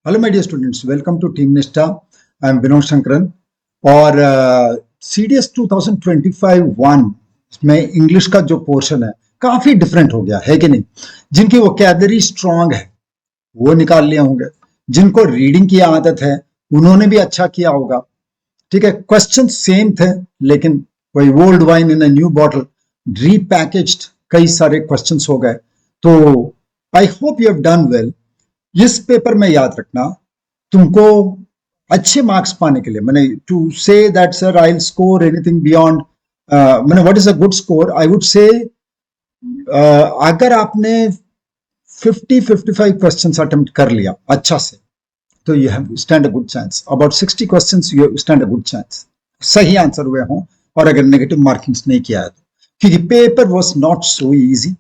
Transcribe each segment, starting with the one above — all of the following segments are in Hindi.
Hello my dear students, welcome to team Nishtha. I am Vinod Shankaran. और सीडीएस 2025-1 में इंग्लिश का जो पोर्शन है काफी डिफरेंट हो गया है कि नहीं। जिनकी वोकैबुलरी स्ट्रांग है वो निकाल लिए होंगे, जिनको रीडिंग की आदत है उन्होंने भी अच्छा किया होगा। ठीक है, क्वेश्चन सेम थे लेकिन वही old wine in a new bottle, repackaged कई सारे क्वेश्चंस हो गए। तो I hope you have done well. इस पेपर में याद रखना, तुमको अच्छे मार्क्स पाने के लिए, मैंने to say that sir I will score anything beyond, मैंने what is a good score, I would say अगर आपने 50-55 क्वेश्चंस अटेम्प्ट कर लिया अच्छा से तो you have stand a good chance. About 60 questions you stand a good chance सही आंसर हुए हों, और अगर नेगेटिव मार्किंग्स नहीं किया है तो, क्योंकि paper was not so easy.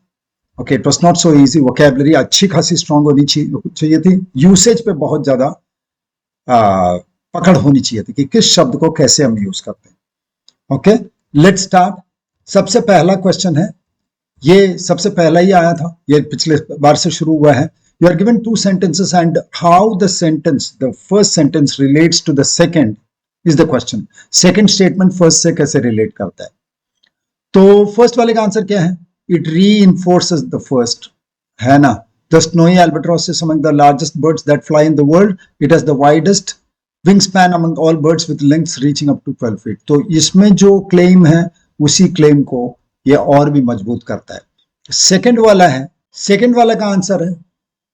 Okay, it was not so easy. Vocabulary अच्छी खासी स्ट्रांग होनी चाहिए थी, यूसेज पे बहुत ज्यादा पकड़ होनी चाहिए थी कि किस शब्द को कैसे हम यूज करते हैं। Okay, let's start. सबसे पहला क्वेश्चन है, ये सबसे पहला ही आया था, ये पिछले बार से शुरू हुआ है। You are given 2 sentences and how the sentence, the first sentence relates to the second is the question. Second statement first से कैसे रिलेट करता है। तो फर्स्ट वाले का आंसर क्या है? इट reinforces the first, है ना। The snowy albatross is among the largest birds that fly in the world. It has the widest wingspan among all birds with lengths reaching up to 12 feet. तो इसमें जो क्लेम है उसी क्लेम को ये और भी मजबूत करता है। सेकंड वाला है, सेकंड वाला का आंसर है,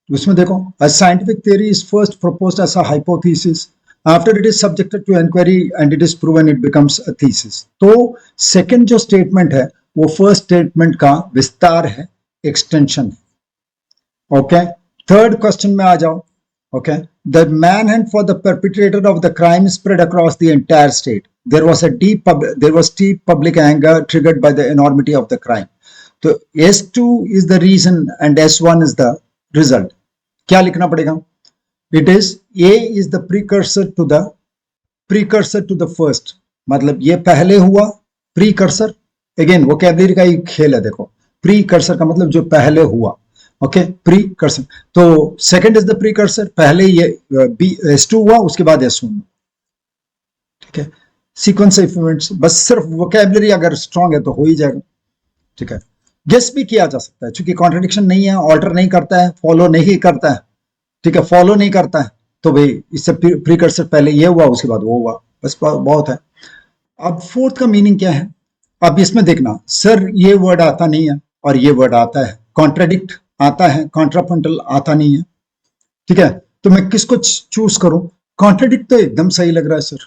उसमें देखो, a scientific theory is first proposed as a hypothesis. After it is subjected to inquiry and it is proven, it becomes a thesis. तो सेकंड जो स्टेटमेंट है वो फर्स्ट स्टेटमेंट का विस्तार है, एक्सटेंशन है। ओके, थर्ड क्वेश्चन में आ जाओ। Okay, the manhunt for the perpetrator of the crime spread across the entire state. There was deep public anger triggered by the enormity of the crime. तो S2 is the reason and S1 is the result. क्या लिखना पड़ेगा? It is A is the precursor to the first, मतलब ये पहले हुआ, प्रीकर्सर। अगेन वोकैबुलरी का ही खेल है, देखो प्रीकर्सर का मतलब जो पहले हुआ। ओके, प्रीकर्सर, तो सेकंड इज द प्रीकर्सर, पहले ये S2 हुआ, उसके बाद S1। ठीक है, सीक्वेंस ऑफ इवेंट्स, बस सिर्फ वोकैबुलरी अगर स्ट्रांग है तो हो ही जाएगा। ठीक है, गेस भी किया जा सकता है, क्योंकि कॉन्ट्रडिक्शन नहीं है, ऑल्टर नहीं करता है, फॉलो नहीं करता है। ठीक है, फॉलो नहीं करता है तो भाई इससे प्रीकर्सर पहले ये हुआ उसके बाद वो हुआ, बस बहुत है। अब फोर्थ का मीनिंग क्या है? अब इसमें देखना, सर ये वर्ड आता नहीं है और ये वर्ड आता है, कॉन्ट्राडिक्ट आता है, कॉन्ट्रापंटल आता नहीं है। ठीक है, तो मैं किसको चूज करूं? कॉन्ट्राडिक्ट तो एकदम सही लग रहा है सर,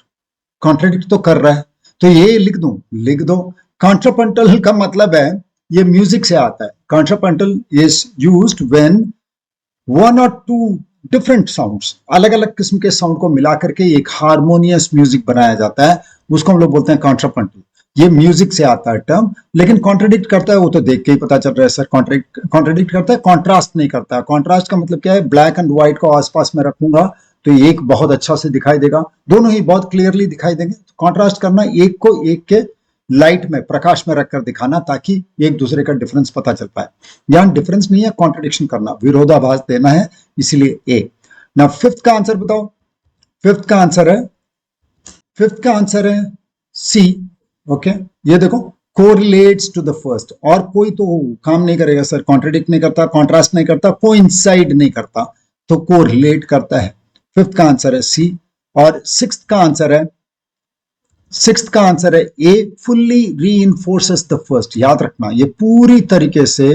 कॉन्ट्राडिक्ट तो कर रहा है, तो ये लिख दूं, लिख दो। कॉन्ट्रापंटल का मतलब है ये म्यूजिक से आता है। कॉन्ट्रापंटल इज यूज्ड व्हेन वन और टू डिफरेंट साउंड्स, अलग अलग किस्म के साउंड को मिला करके एक हारमोनियस म्यूजिक बनाया जाता है, उसको हम लोग बोलते हैं कॉन्ट्रापंटल। ये म्यूजिक से आता है टर्म, लेकिन कॉन्ट्रडिक्ट करता है वो तो देख के ही पता चल रहा है सर। कॉन्ट्रडिक्ट करता है, कॉन्ट्रास्ट नहीं करता है। कॉन्ट्रास्ट का मतलब क्या है? ब्लैक एंड व्हाइट को आसपास में रखूंगा तो एक बहुत अच्छा से दिखाई देगा, दोनों ही बहुत क्लियरली दिखाई देंगे। कॉन्ट्रास्ट करना, एक को एक के लाइट में, प्रकाश में रखकर दिखाना, ताकि एक दूसरे का डिफरेंस पता चल पाए। यहां डिफरेंस नहीं है, कॉन्ट्रडिक्शन करना, विरोधाभास देना है, इसीलिए ए। ना फिफ्थ का आंसर बताओ। फिफ्थ का आंसर है सी। ओके, ये देखो, कोरिलेट्स टू द फर्स्ट, और कोई तो काम नहीं करेगा सर, कॉन्ट्रडिक्ट नहीं करता, कॉन्ट्रास्ट नहीं करता, कोइंसाइड नहीं करता, तो कोरिलेट करता है। फिफ्थ का आंसर है सी। और सिक्स्थ का आंसर है ए, फुल्ली रीइंफोर्सेस द फर्स्ट। याद रखना, ये पूरी तरीके से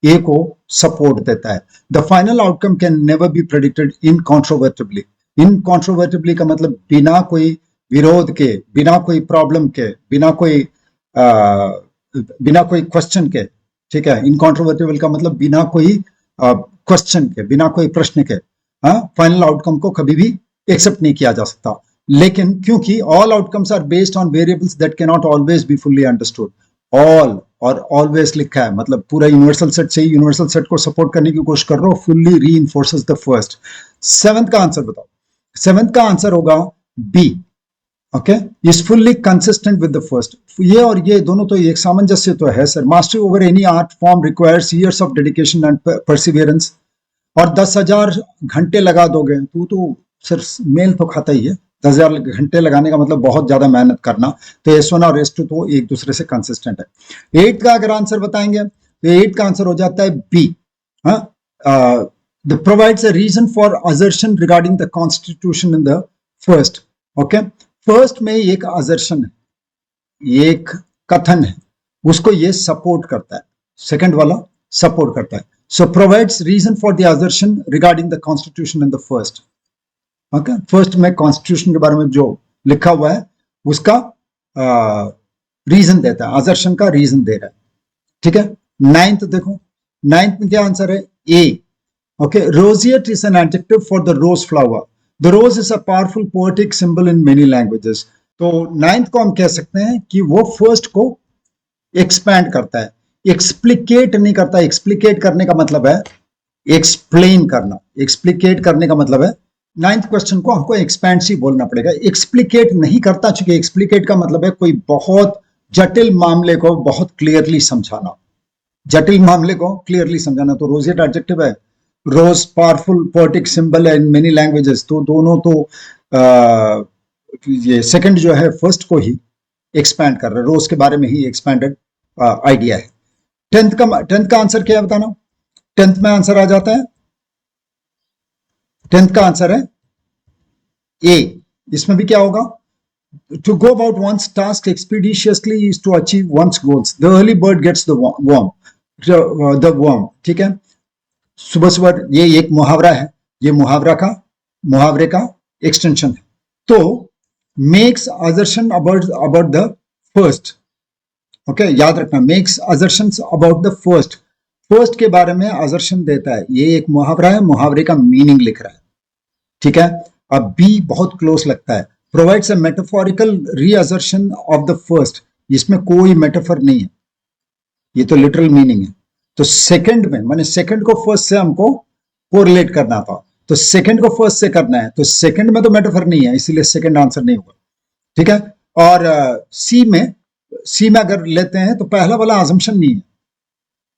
ए को सपोर्ट देता है। The final outcome can never be predicted incontrovertibly. Incontrovertibly का मतलब बिना कोई विरोध के, बिना कोई प्रॉब्लम के, बिना कोई क्वेश्चन के। ठीक है, इनकॉन्ट्रोवर्टिबल का मतलब बिना कोई क्वेश्चन के, बिना कोई प्रश्न के फाइनल आउटकम को कभी भी एक्सेप्ट नहीं किया जा सकता। लेकिन क्योंकि all outcomes are based on variables that can not always be fully understood. All और ऑलवेज लिखा है, मतलब पूरा यूनिवर्सल सेट से ही यूनिवर्सल सेट को सपोर्ट करने की कोशिश कर रहा हूं। Fully reinforces the first. Seventh का आंसर बताओ। सेवेंथ का आंसर होगा B. Okay, is fully consistent with the first. ये और ये दोनों तो एक सामंजस्य तो है sir. Mastery over any art form requires years of dedication and Perseverance. और 10,000 घंटे लगा दोगे तो सिर्फ मेल तो खाता ही है। 10,000 घंटे लगाने का मतलब बहुत ज्यादा मेहनत करना। तो S1 और S2 तो एक दूसरे से कंसिस्टेंट है। 8 का अगर आंसर बताएंगे तो 8 का आंसर हो जाता है B. The provides a reason for assertion regarding the constitution in the first. Okay, first में एक असर्शन है, एक कथन है, उसको ये सपोर्ट करता है, सेकंड वाला सपोर्ट करता है। So provides reason for the assertion regarding the constitution in the first. Okay, first में कॉन्स्टिट्यूशन के बारे में जो लिखा हुआ है उसका रीजन देता है, असर्शन का रीजन दे रहा है। ठीक है, नाइन्थ देखो, नाइन्थ में क्या आंसर है? A. Okay, roseate is an adjective for the rose flower. The rose is a powerful poetic symbol in many languages. तो नाइन्थ को हम कह सकते हैं कि वो फर्स्ट को एक्सपैंड करता है, एक्सप्लिकेट नहीं करता। एक्सप्लिकेट करने का मतलब है एक्सप्लेन करना, एक्सप्लिकेट करने का मतलब है, नाइन्थ क्वेश्चन को हमको एक्सपैंड सी बोलना पड़ेगा, एक्सप्लिकेट नहीं करता, चूंकि एक्सप्लिकेट का मतलब है कोई बहुत जटिल मामले को बहुत क्लियरली समझाना, जटिल मामले को क्लियरली समझाना। तो रोजिएट एडजेक्टिव है, रोज पावरफुल पोएटिक सिंबल है इन मेनी लैंग्वेजेस, तो दोनों तो ये सेकंड जो है फर्स्ट को ही एक्सपैंड कर रहा है, रोज के बारे में ही एक्सपैंडेड आइडिया है। टेंथ का आंसर क्या है बताना? टेंथ में आंसर आ जाता है, टेंथ का आंसर है ए। इसमें भी क्या होगा? To go about one's task expeditiously is to achieve one's goals. The early bird gets the worm. The worm. ठीक है, सुबह सुबह, ये एक मुहावरा है, ये मुहावरे का एक्सटेंशन है। तो makes assertion about the first. Okay, याद रखना, makes assertions about the first. First के बारे में assertion देता है, ये एक मुहावरा है, मुहावरे का मीनिंग लिख रहा है। ठीक है, अब बी बहुत क्लोज लगता है, provides a metaphorical reassertion of the first. इसमें कोई मेटाफर नहीं है, ये तो लिटरल मीनिंग है। तो सेकंड में, माने सेकंड को फर्स्ट से हमको कोरिलेट करना था, तो सेकंड को फर्स्ट से करना है, तो सेकंड में तो मेटाफर नहीं है, इसीलिए सेकंड आंसर नहीं होगा। ठीक है, और सी में अगर लेते हैं तो पहला वाला अजम्पशन नहीं है,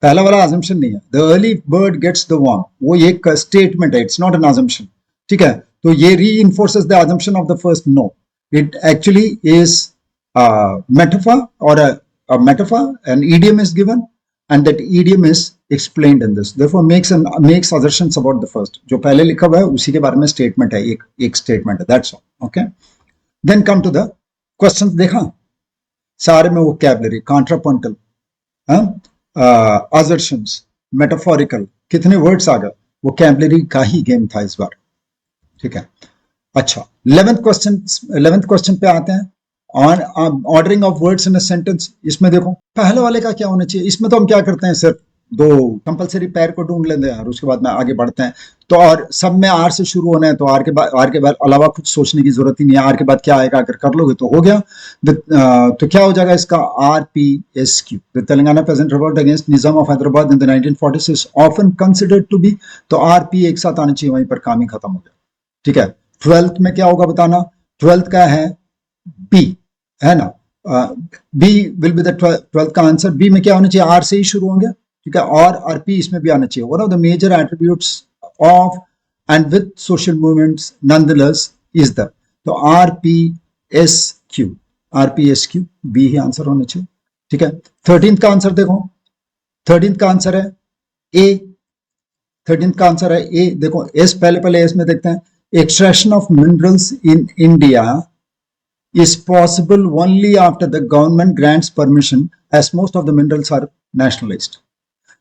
पहला वाला अजम्पशन नहीं है। The early bird gets the worm, वो एक स्टेटमेंट है, इट्स नॉट एन अजम्पशन। ठीक है, तो ये reinforces the assumption of the first. No, it actually is a metaphor, or a metaphor. An idiom is given, and that idiom is explained in this. Therefore, makes assertions about the first. जो पहले लिखा हुआ है उसी के बारे में statement है, एक statement है. That's all. Okay. Then come to the questions. देखा सारे में vocabulary, contrapuntal, assertions, metaphorical, कितने words आ गए? vocabulary का ही गेम था इस बार। ठीक है, अच्छा, 11th क्वेश्चन पे आते हैं, on ordering of words in a sentence. इसमें देखो पहले वाले का क्या होना चाहिए, इसमें तो हम क्या करते हैं, सिर्फ दो कंपलसरी पैर को ढूंढ लेते हैं और उसके बाद में आगे बढ़ते हैं। तो और सब में आर से शुरू होना है, तो आर के बाद अलावा कुछ सोचने की जरूरत ही नहीं है, आर के बाद क्या आएगा अगर कर लोगे तो हो गया। तो क्या हो जाएगा इसका? RPSQ, the Telangana peasant revolt against Nizam of Hyderabad in the 1940s is often considered to be, तो RP एक साथ आना चाहिए, वहीं पर काम ही खत्म हो गया। ठीक है, 12th में क्या होगा बताना? 12th का है बी, है ना, B will be the 12th का आंसर। बी में क्या होना चाहिए? आर से ही शुरू होंगे। ठीक है, और आरपी इसमें भी आना चाहिए। One of the major attributes of and with social movements nonetheless is the, तो RPSQ बी ही आंसर होना चाहिए। ठीक है, 13th का आंसर देखो, 13th का आंसर है ए, 13th का आंसर है ए। देखो एस, पहले एस में देखते हैं, extraction of minerals in India is possible only after the government grants permission, as most of the minerals are nationalized.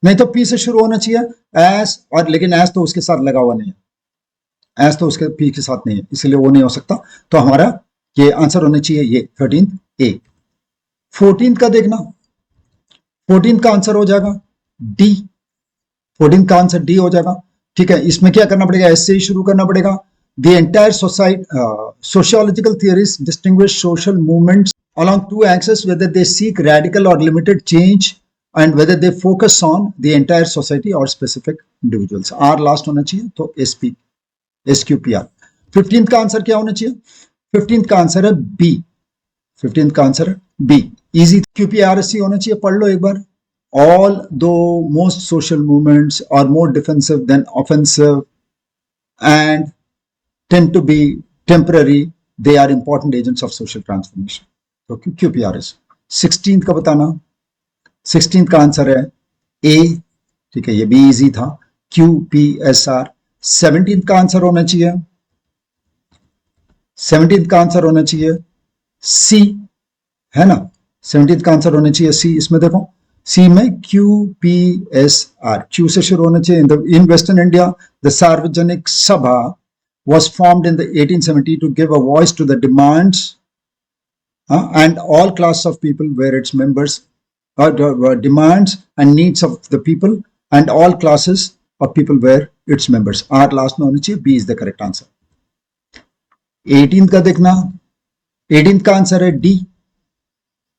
नहीं तो पी से शुरू होना चाहिए, एस, और लेकिन एस तो उसके साथ लगा हुआ नहीं है, एस तो उसके पी के साथ नहीं है, इसलिए वो नहीं हो सकता। तो हमारा ये आंसर होना चाहिए ये 13th ए। 14th का देखना, 14th का आंसर हो जाएगा डी, 14th का आंसर डी हो जाएगा। ठीक है, इसमें क्या करना पड़ेगा? एस से ही शुरू करना पड़ेगा। The entire sociological theories distinguish social movements along two axes, whether they seek radical or limited change, and whether they focus on the entire society or specific individuals. R last होना चाहिए, तो SQPR। 15th का आंसर क्या होना चाहिए? 15th का आंसर है B, 15th का आंसर है B, इजी। QPRSC होना चाहिए, पढ़ लो एक बार, although most social movements are more defensive than offensive and tend to be temporary, they are important agents of social transformation. तो QPRS 16th का बताना, 16th का आंसर है ए, ठीक है, ये भी इजी था, QPSR। 17th का आंसर होना चाहिए, 17th का आंसर होना चाहिए सी, है ना, 17th का आंसर होना चाहिए सी। इसमें देखो सी में QPSR, क्यू से शुरू होना चाहिए। इन वेस्टर्न इंडिया द सार्वजनिक सभा was formed in the 1870 to give a voice to the demands and all class of people were its members, demands and needs of the people and all classes of people were its members। R last में होनी चाहिए, B is the correct answer। 18th का देखना, 18th का आंसर है D,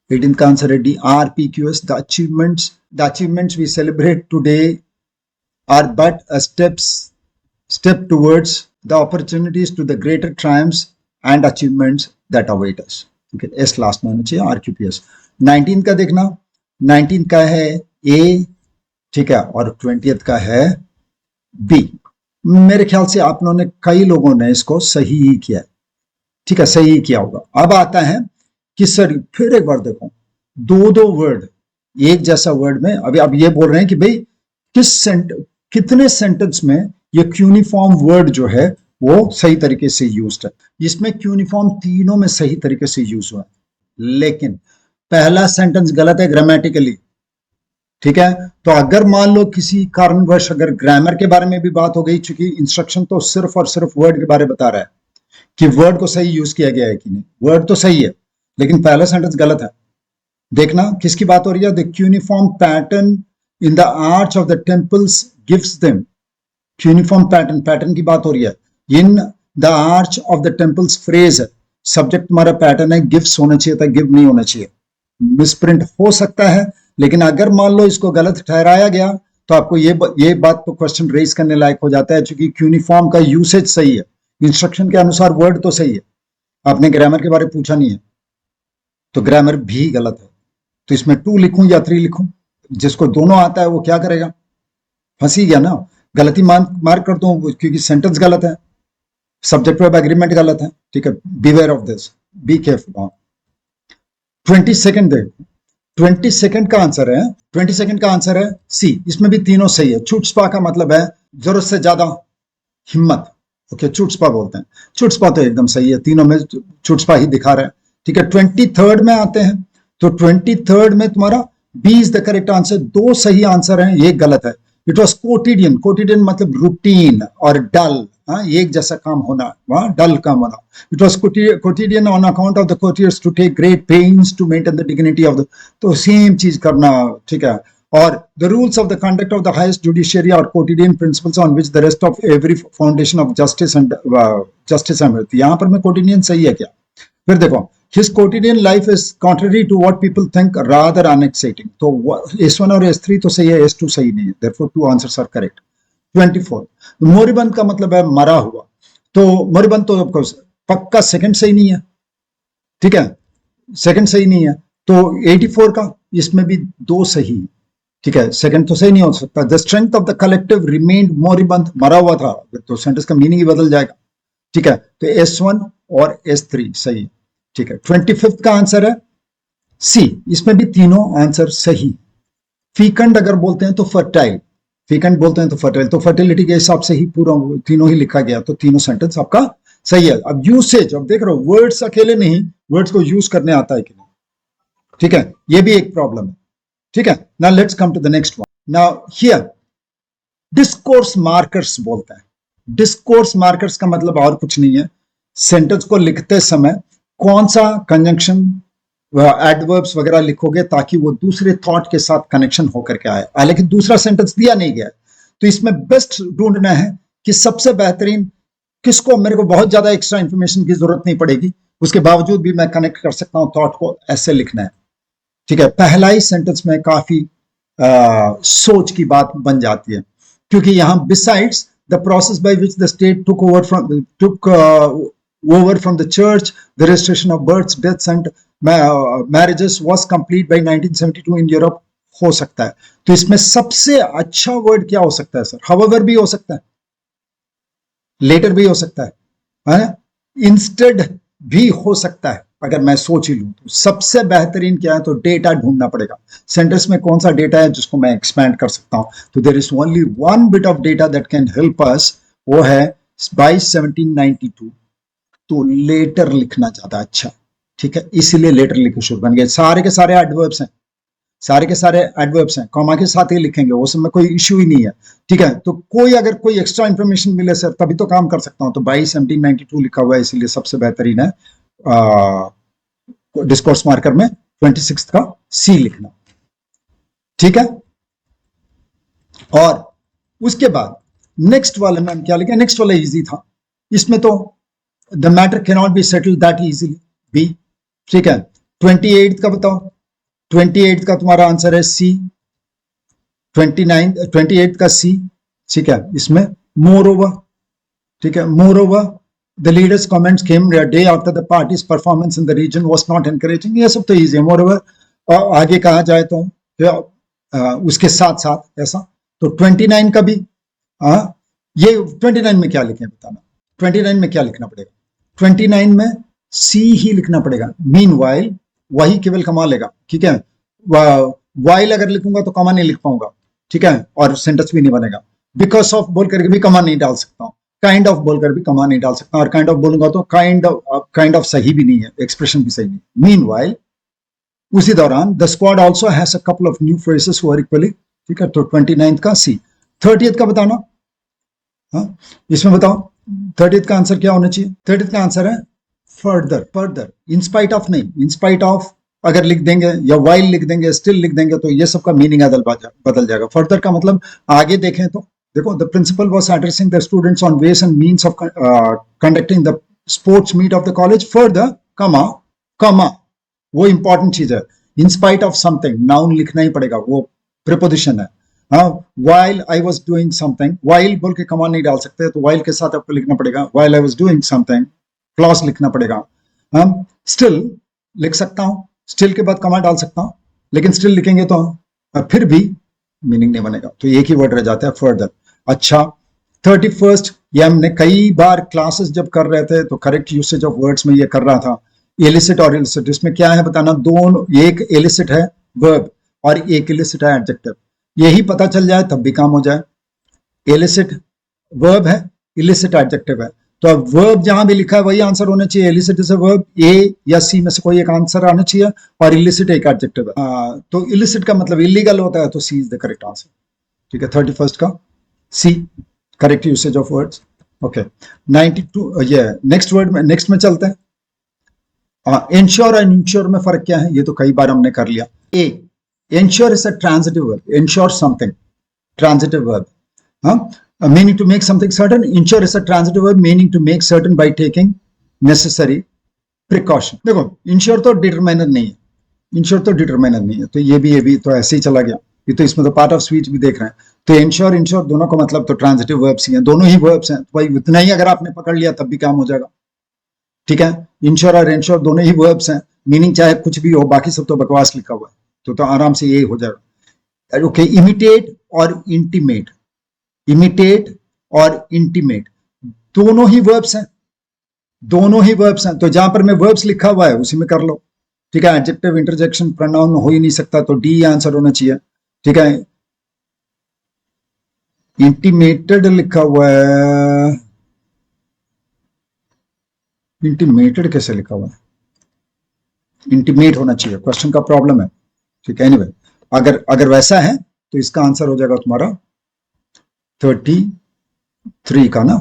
18th का आंसर है D, RPQS। the achievements we celebrate today are but a step towards the opportunities to the greater triumphs and achievements that await us। ठीक है, एस लास्ट में होना चाहिए, RQPS। 19 का देखना, 19 का है ए, ठीक है, और 20th का है बी। मेरे ख्याल से आप लोगों ने, कई लोगों ने इसको सही ही किया है, ठीक है, सही ही किया होगा। अब आता है कि सर फिर एक बार देखो, दो वर्ड एक जैसा वर्ड में, अभी अब ये बोल रहे हैं कि भाई कितने सेंटेंस में ये क्यूनिफॉर्म वर्ड जो है वो सही तरीके से यूज्ड है। इसमें क्यूनिफॉर्म तीनों में सही तरीके से यूज हुआ है, लेकिन पहला सेंटेंस गलत है ग्रामेटिकली, ठीक है। तो अगर मान लो किसी कारणवश अगर ग्रामर के बारे में भी बात हो गई, चूंकि इंस्ट्रक्शन तो सिर्फ और सिर्फ वर्ड के बारे में बता रहा है कि वर्ड को सही यूज किया गया है कि नहीं, वर्ड तो सही है लेकिन पहला सेंटेंस गलत है। देखना किसकी बात हो रही है, the uniform pattern in the arch of the temples gives them, uniform pattern की बात हो रही है। In the arch of the temples phrase है, सब्जेक्ट तुम्हारा पैटर्न है, गिव्स होना चाहिए था, गिव नहीं होना चाहिए। मिसप्रिंट हो सकता है, लेकिन अगर मान लो इसको गलत ठहराया गया तो आपको ये बात तो क्वेश्चन रेज करने लायक हो जाता है, क्योंकि यूनिफॉर्म का यूसेज सही है, इंस्ट्रक्शन के अनुसार वर्ड तो सही है, आपने ग्रामर के बारे में पूछा नहीं है, तो ग्रामर भी गलत है। तो इसमें 2 लिखूं या 3 लिखूं, जिसको दोनों आता है वो क्या करेगा, फंसी गया ना, गलती मार्क कर दो क्योंकि सेंटेंस गलत है, सब्जेक्ट वर्ब एग्रीमेंट गलत है, ठीक है, beware of this, be careful. 22nd देखो, 22nd का आंसर है, 22nd का आंसर है सी। इसमें भी तीनों सही है। चुटस्पा का मतलब है जरूरत से ज्यादा हिम्मत, ओके, चुटस्पा बोलते हैं, चुटस्पा तो एकदम सही है, तीनों में चुटस्पा ही दिखा रहा है, ठीक है। 23rd में आते हैं, तो 23rd में तुम्हारा B is the correct answer. 2 सही आंसर हैं, ये गलत है। इट वॉज कोटिडियन, कोटिडियन मतलब रूटीन और डल, एक जैसा काम होना, डल काम होना। It was quotidian on account of the courtiers to take great pains to maintain the dignity of the, तो सेम चीज करना, ठीक है। और the rules of the conduct of the highest judiciary और quotidian principles on which the rest of every foundation of justice and यहाँ पर मैं कोटिडियन सही है क्या? फिर देखो, his quotidian life is contrary to what people think, rather annexating। तो S1 और S3 तो सही है, S2 सही नहीं है, therefore 2 answers are correct। 24 मोरिबंद का मतलब है मरा हुआ, तो मोरिबंद तो पक्का सेकंड सही नहीं है, ठीक है, सेकंड सही नहीं है। तो 84 का, इसमें भी 2 सही है, ठीक है, सेकंड तो सही नहीं हो सकता। The strength of the collective remained moribund, मरा हुआ था, तो सेंटेंस का मीनिंग ही बदल जाएगा, ठीक है। तो S1 और S3 सही है, ठीक है। 25th का आंसर है सी, इसमें भी तीनों आंसर सही। फीकंड अगर बोलते हैं तो फर्टाइल, फीकंड बोलते हैं तो फर्टाइल, तो फर्टिलिटी के हिसाब से ही पूरा तीनों ही लिखा गया, तो तीनों सेंटेंस आपका सही है। अब यूसेज, अब देख रहे हो वर्ड्स अकेले नहीं, वर्ड्स को यूज करने आता है कि नहीं, ठीक है, ये भी एक प्रॉब्लम है, ठीक है। Now let's come to the next one. Now here discourse markers बोलते हैं। डिस्कोर्स मार्कर्स का मतलब और कुछ नहीं है, सेंटेंस को लिखते समय कौन सा कंजंक्शन, एडवर्ब्स वगैरह लिखोगे ताकि वो दूसरे थॉट के साथ कनेक्शन होकर के आए। हालांकि दूसरा सेंटेंस दिया नहीं गया, तो इसमें बेस्ट ढूंढना है कि सबसे बेहतरीन किसको, मेरे को बहुत ज्यादा एक्स्ट्रा इंफॉर्मेशन की जरूरत नहीं पड़ेगी, उसके बावजूद भी मैं कनेक्ट कर सकता हूं थॉट को, ऐसे लिखना है, ठीक है। पहला ही सेंटेंस में काफी सोच की बात बन जाती है, क्योंकि यहां besides the process by which the state took over from the church, the registration of births, deaths and marriages was complete by 1972 in Europe. हो सकता है। तो इसमें सबसे अच्छा वर्ड क्या हो सकता है सर? हाउएवर भी हो सकता है, लेटर भी हो सकता है, इंस्टेड भी हो सकता है। अगर मैं सोच ही लूं तो सबसे बेहतरीन क्या है, तो डेटा ढूंढना पड़ेगा। सेंटेंस में कौन सा डेटा है जिसको मैं एक्सपैंड कर सकता हूं? तो there is only one bit of data that can help us, वो है बाय 1792। तो लेटर लिखना ज्यादा अच्छा, ठीक है, इसीलिए लेटर लिखे शुरू बन गए। सारे के सारे एडवर्ब्स हैं, सारे के सारे एडवर्ब्स हैं, कॉमा के साथ ही लिखेंगे, उस में कोई इश्यू ही नहीं है, ठीक है। तो कोई अगर कोई एक्स्ट्रा इंफॉर्मेशन मिले सर तभी तो काम कर सकता हूं। तो 1792 लिखा हुआ है, इसीलिए सबसे बेहतरीन है डिस्कोर्स मार्कर में 26 का सी लिखना, ठीक है। और उसके बाद नेक्स्ट वाले में हम क्या लिखें? नेक्स्ट वाला इजी था, इसमें तो the matter can not be settled that easily, B, ठीक है। 28 का बताओ, 28 का तुम्हारा आंसर है सी, 28 का सी, ठीक है। इसमें मोर ओवर, ठीक है, moreover the leader's comments came day after the party's performance in the region was not encouraging, ये सब तो इजी है। मोर ओवर आगे कहा जाए तो उसके साथ साथ ऐसा, तो 29 का भी ये 29 में क्या लिखें बताना? 29 में क्या लिखना पड़ेगा? 29 में सी ही लिखना पड़ेगा। मीन वाइल, वही केवल कमा लेगा, ठीक है। वाइल अगर लिखूंगा तो कमा नहीं लिख पाऊंगा, ठीक है, और सेंटेंस भी नहीं बनेगा। बिकॉज ऑफ बोल करके भी कमा नहीं डाल सकता हूँ, काइंड ऑफ बोलकर भी कमा नहीं डाल सकता, और काइंड ऑफ बोलूंगा तो काइंड ऑफ सही भी नहीं है, एक्सप्रेशन भी सही नहीं। मीन वाइल, उसी दौरान the squad also has a couple of new phrases who are equally, ठीक है। तो 29 का सी। 30th का बताना, हाँ, इसमें बताओ 30th का आंसर क्या होना चाहिए? 30th का आंसर है further. Further, in spite of नहीं, इन स्पाइट ऑफ अगर लिख देंगे या वाइल लिख देंगे, स्टिल लिख देंगे, तो ये सब का मीनिंग बदल जाएगा। फर्दर का मतलब आगे देखें तो देखो, the principal was addressing the students on ways and means of conducting the sports meet of the college, further comma comma, वो इंपॉर्टेंट चीज है। In spite of something, noun लिखना ही पड़ेगा, वो प्रीपोजिशन है। हाँ, while I was doing something, while बोल के कमा नहीं डाल सकते, तो while के साथ आपको लिखना पड़ेगा while I was doing something, clause लिखना पड़ेगा। हम still लिख सकता हूँ, still के बाद कमा डाल सकता हूँ, लेकिन still लिखेंगे तो फिर भी मीनिंग नहीं बनेगा, तो एक ही वर्ड रह जाता है फर्दर। अच्छा, 31st, ये हमने कई बार क्लासेस जब कर रहे थे तो करेक्ट यूसेज ऑफ वर्ड्स में ये कर रहा था, एलिसिट और इलिसिट। इसमें क्या है बताना, दोनों, एक एलिसिट है वर्ब और एक इलिसिट है एडजेक्टिव, यही पता चल जाए तब भी काम हो जाए। एलिसिट वर्ब है, इलिसिट एडजेक्टिव है, तो अब वर्ब जहां भी लिखा है वही आंसर होना चाहिए। एलिसिट इज अ वर्ब, ए या सी में से कोई एक आंसर आना चाहिए, और इलिसिट एक एडजेक्टिव है। तो इलिसिट का मतलब इलीगल होता है, तो C is the correct answer, ठीक है। 31st का C, correct usage of words. Okay, 92, ये नेक्स्ट वर्ड में, नेक्स्ट में चलते हैं। इंश्योर और इंश्योर में फर्क क्या है, ये तो कई बार हमने कर लिया। ए, ensure is a transitive verb, ensure something, transitive verb, meaning to make something certain. Ensure is a transitive verb meaning to make certain by taking necessary precaution. देखो, ensure तो determiner नहीं है, ensure तो determiner नहीं है, तो ये भी तो ऐसे ही चला गया, ये तो इसमें तो पार्ट ऑफ स्पीच भी देख रहे हैं। तो ensure दोनों का मतलब तो ट्रांजिटिव वर्ब्स ही हैं, दोनों ही वर्ब्स हैं, तो भाई इतना ही अगर आपने पकड़ लिया तब भी काम हो जाएगा, ठीक है। ensure और ensure दोनों ही वर्ब्स हैं, मीनिंग चाहे कुछ भी हो, बाकी सब तो बकवास लिखा हुआ है, तो आराम से ये हो जाएगा। ओके, इमिटेट और इंटीमेट, इमिटेट और इंटीमेट दोनों ही वर्ब्स हैं, दोनों ही वर्ब्स हैं, तो जहां पर मैं वर्ब्स लिखा हुआ है उसी में कर लो, ठीक है। एडजेक्टिव इंटरजेक्शन प्रोनाउन हो ही नहीं सकता, तो डी आंसर होना चाहिए, ठीक है। इंटीमेटेड लिखा हुआ है, इंटीमेटेड कैसे लिखा हुआ है? इंटीमेट होना चाहिए, क्वेश्चन का प्रॉब्लम है, ठीक है। एनीवे, अगर वैसा है तो इसका आंसर हो जाएगा तुम्हारा 33 का ना,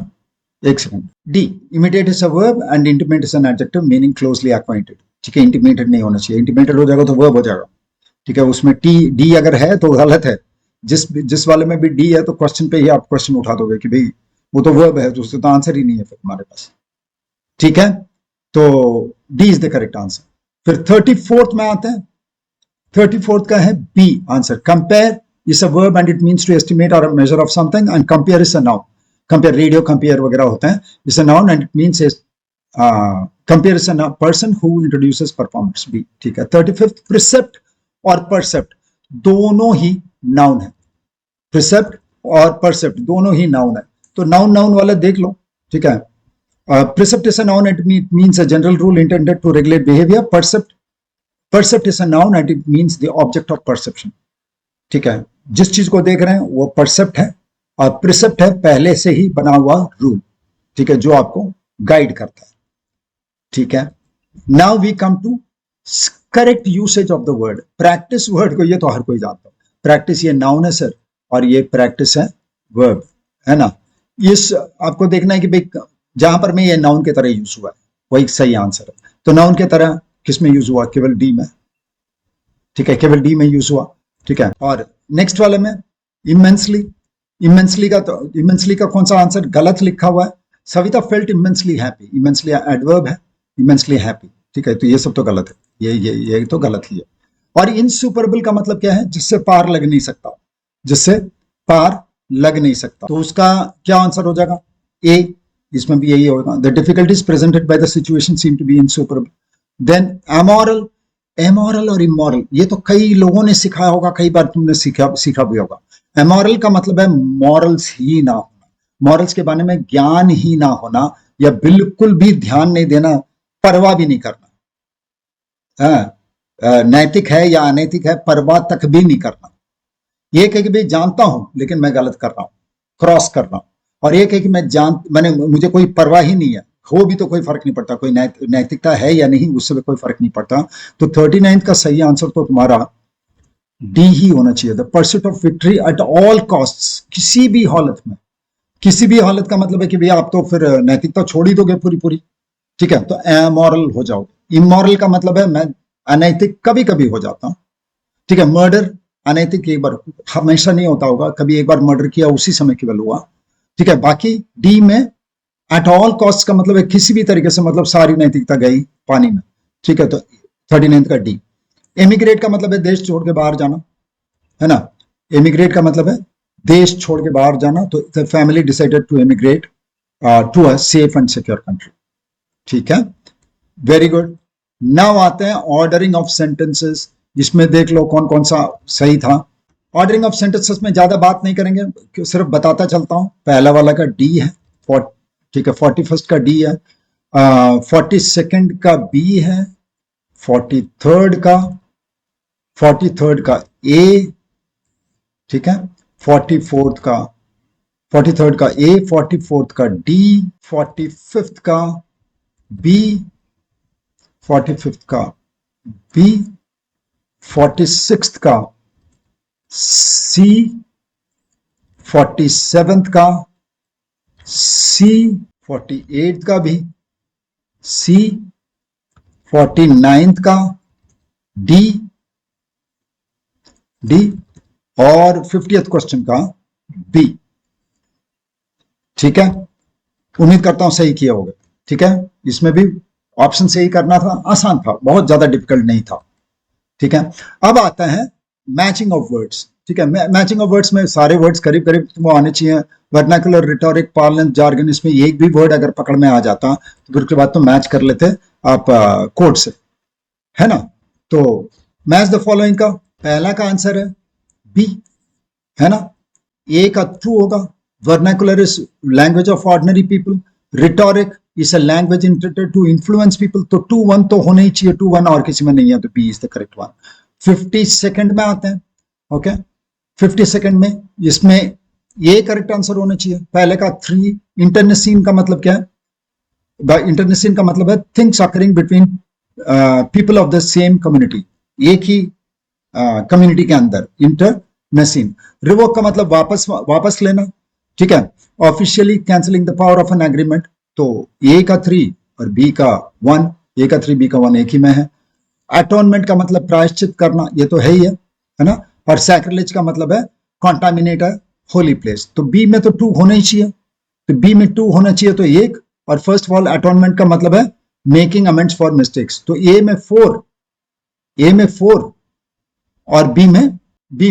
एक second. D, imitate is a verb and intimate is an adjective meaning closely acquainted, ठीक है। इंटीमेटेड नहीं होना चाहिए, इंटीमेटेड हो जाएगा तो वर्ब हो जाएगा, ठीक है। उसमें डी अगर है तो गलत है, जिस वाले में भी डी है तो क्वेश्चन पे ही आप क्वेश्चन उठा दोगे कि भाई वो तो वर्ब है, तो उससे तो आंसर ही नहीं है फिर तुम्हारे पास, ठीक है। तो D is the correct answer. फिर 34th में आते हैं, 34th का है B answer. Compare is a verb and it means to estimate or measure of something, and compere is a noun. Compere, radio compere वगैरह होते हैं, is a noun and it means compere is a person who introduces performance, B, ठीक है। 35th, प्रिसेप्ट और परसेप्ट, दोनों ही नाउन है, प्रिसेप्ट और परसेप्ट दोनों ही नाउन है। तो नाउन नाउन वाला देख लो, ठीक है। Precept is a noun, it means a general rule intended to regulate behaviour. Percept is a noun and it means the object of perception, ठीक है। जिस चीज को देख रहे हैं वो परसेप्ट है, और प्रिसेप्ट है पहले से ही बना हुआ रूल, ठीक है, जो आपको गाइड करता है, ठीक है। Now we come to correct usage of the word. Practice word को ये तो हर कोई जानता है, प्रैक्टिस ये नाउन है सर, और ये प्रैक्टिस है वर्ब, है ना। इस आपको देखना है कि भाई जहां पर मैं ये नाउन की तरह यूज हुआ है वही सही आंसर है। तो नाउन की तरह किस में यूज हुआ? केवल डी में, ठीक है, केवल डी में यूज हुआ, ठीक है। और नेक्स्ट वाले में इमेंसली, इमेंसली का कौन सा आंसर गलत लिखा हुआ है? Savita felt immensely happy, immensely adverb है, इमेंसली हैप्पी, ठीक है। तो ये सब तो गलत है, ये तो गलत ही है। और इनसुपरेबल का मतलब क्या है? जिससे पार लग नहीं सकता, जिससे पार लग नहीं सकता। तो उसका क्या आंसर हो जाएगा? ए, इसमें भी यही होगा। The difficulties presented by the situation seem to be insuperable. Then amoral, amoral और इमोरल ये तो कई लोगों ने सिखाया होगा, कई बार तुमने सीखा भी होगा। एमोरल का मतलब है मॉरल्स ही ना होना, मॉरल्स के बारे में ज्ञान ही ना होना, या बिल्कुल भी ध्यान नहीं देना, परवाह भी नहीं करना, नैतिक है या अनैतिक है परवाह तक भी नहीं करना। एक है कि भाई जानता हूं लेकिन मैं गलत कर रहा हूं, क्रॉस कर रहा हूं, और एक है कि मैंने मुझे कोई परवाह ही नहीं है, हो भी तो कोई फर्क नहीं पड़ता, कोई नैतिकता है या नहीं उससे भी कोई फर्क नहीं पड़ता। तो 39 का सही आंसर तो तुम्हारा डी ही होना चाहिए, the pursuit of victory at all costs. किसी भी हालत में, किसी भी हालत का मतलब है कि भैया आप तो फिर नैतिकता छोड़ ही दोगे पूरी, ठीक है। तो अमोरल हो जाओगे। इमोरल का मतलब है मैं अनैतिक कभी कभी हो जाता हूं, ठीक है। मर्डर अनैतिक एक बार, हमेशा नहीं होता होगा, कभी एक बार मर्डर किया उसी समय केवल हुआ, ठीक है। बाकी डी में एट ऑल कॉस्ट का मतलब है किसी भी तरीके से, मतलब सारी नैतिकता गई पानी में, ठीक है। तो 39 का डी। एमिग्रेट का मतलब है देश छोड़ के बाहर जाना, है ना। एमिग्रेट का मतलब है देश छोड़ के बाहर जाना। तो the family decided to emigrate to a safe and secure country, ठीक है। Very good. नाउ आते हैं ऑर्डरिंग ऑफ सेंटेंसेस। इसमें देख लो कौन कौन सा सही था। ऑर्डरिंग ऑफ सेंटेंसेस में ज्यादा बात नहीं करेंगे, सिर्फ बताता चलता हूं। पहला वाला का डी है, ठीक है। 41st का डी है, 42nd का बी है, 43rd का ए, ठीक है। 44th का 43rd का ए, 44th का डी, 45th का बी, 45th का बी, 46th का सी, 47th का सी, 48th का भी सी, 49th का डी, और 50th क्वेश्चन का बी, ठीक है। उम्मीद करता हूं सही किया होगा, ठीक है। इसमें भी ऑप्शन सही करना था, आसान था, बहुत ज्यादा डिफिकल्ट नहीं था, ठीक है। अब आता है मैचिंग ऑफ वर्ड्स, ठीक है। मैचिंग ऑफ वर्ड्स में सारे वर्ड्स करीब करीब तुमको आने चाहिए। वर्नाकुलर, रिटोरिक, पार्लेंस, जार्गन, इसमें एक भी वर्ड अगर पकड़ में आ जाता तो फिर उसके बाद तो मैच कर लेते आप कोड से, है ना। तो मैच द फॉलोइंग का पहला का आंसर है बी, है ना। ए का ट्रू होगा। Vernacular is language of ordinary people, rhetoric is a language interacted to influence people. तो 2-1 तो होना ही चाहिए, 2-1 और किसी में नहीं है, तो B is the correct one. 52nd में आते हैं, ओके। 52nd में इसमें ये करेक्ट आंसर होना चाहिए। पहले का 3, इंटरनेसीन का मतलब क्या है? इंटरनेसीन का मतलब है things occurring between people of the same community, एक ही कम्युनिटी के अंदर, इंटरनेसीन। रिवोक का मतलब वापस लेना, ठीक है। Officially cancelling the power of an agreement. तो ए का 3 और बी का 1, ए का 3 बी का 1 एक ही में है। अटोनमेंट का मतलब प्रायश्चित करना, ये तो है ही है ना। और सैक्रिलेज का मतलब है कॉन्टामिनेट अ होली प्लेस। तो बी में तो 2 होना ही चाहिए, तो बी में 2 होना चाहिए, तो 1। और फर्स्ट ऑफ ऑल अटोनमेंट का मतलब है मेकिंग अमेंड्स फॉर मिस्टेक्स। तो ए में 4 और बी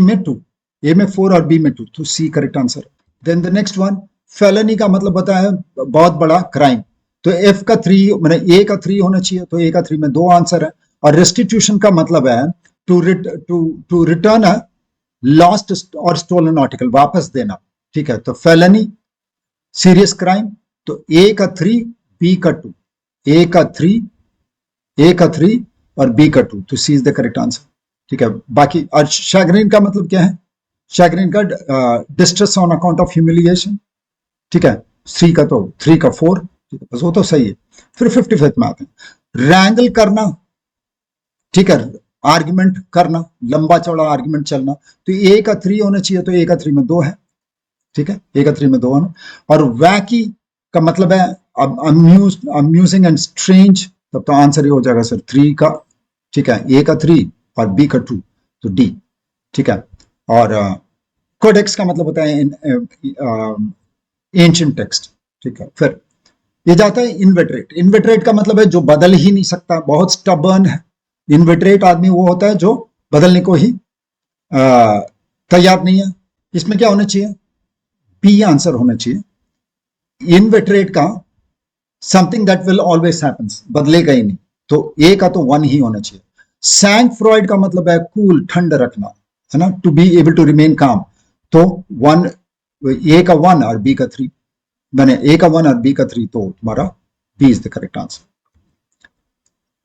में 2, ए में 4 और बी में 2, तो C correct answer. Then the next one, फेलनी का मतलब होता है बहुत बड़ा क्राइम। तो एफ का 3 मतलब ए का 3 होना चाहिए, तो ए का 3 में 2 आंसर है। और रेस्टिट्यूशन का मतलब है टू रिटर्न अ लॉस्ट और स्टोलन आर्टिकल वापस देना, ठीक है, तो फेलनी, सीरियस क्राइम, तो ए का 3 बी का 2, ए का 3 और बी का 2, तो C is the correct answer, ठीक है। बाकी और शैग्रीन का मतलब क्या है? शैग्रीन का distress on account of humiliation, ठीक है, 3 का 4, ठीक है, बस वो तो सही है। फिर 55 में आते हैं, रैंगल करना, ठीक है, आर्ग्यूमेंट करना, लंबा चौड़ा आर्ग्यूमेंट चलना, तो ए का 3 होना चाहिए, तो ए का 3 में 2 है, ठीक है, ए का 3 में 2 है। और वैकी का मतलब है अम्यूजिंग एंड स्ट्रेंज, तब तो आंसर ही हो जाएगा सर 3 का, ठीक है, ए का 3 और बी का 2, तो डी, ठीक है। और कोडेक्स का मतलब होता है एंशिएंट टेक्स्ट, ठीक है। फिर ये जाता है इनवेटरेट, इनवेटरेट का मतलब है जो बदल ही नहीं सकता, बहुत स्टबर्न है। इनवेटरेट आदमी वो होता है जो बदलने को ही तैयार नहीं है। इसमें क्या होना चाहिए? बी आंसर होना चाहिए। इनवेटरेट का something that will always happens, बदलेगा ही नहीं, तो ए का तो 1 ही होना चाहिए। सैंक फ्रॉइड का मतलब है कूल, ठंड रखना, है ना, to be able to remain calm, तो 1, ए का 1 और बी का 3 बने, ए का 1 और बी का 3, तो तुम्हारा B is the correct answer.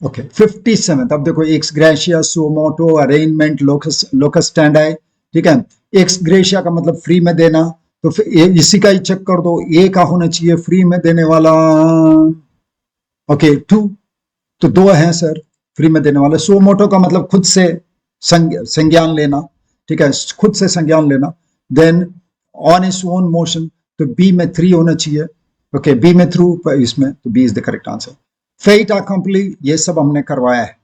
Okay, 57, अब देखो, ex gratia, suo motu, arrangement, locus standi, ठीक है। एक्स ग्रेशिया का मतलब फ्री में देना, तो फिर इसी का ही चेक कर दो, ए का होना चाहिए फ्री में देने वाला, ओके 2, तो 2 है सर फ्री में देने वाला। सो मोटो का मतलब खुद से संज्ञान लेना, ठीक है, खुद से संज्ञान लेना। Then on its own motion, तो बी में 3 होना चाहिए, ओके, बी में थ्रू, इसमें तो B is the correct answer. Fait accompli, ये सब हमने करवाया है,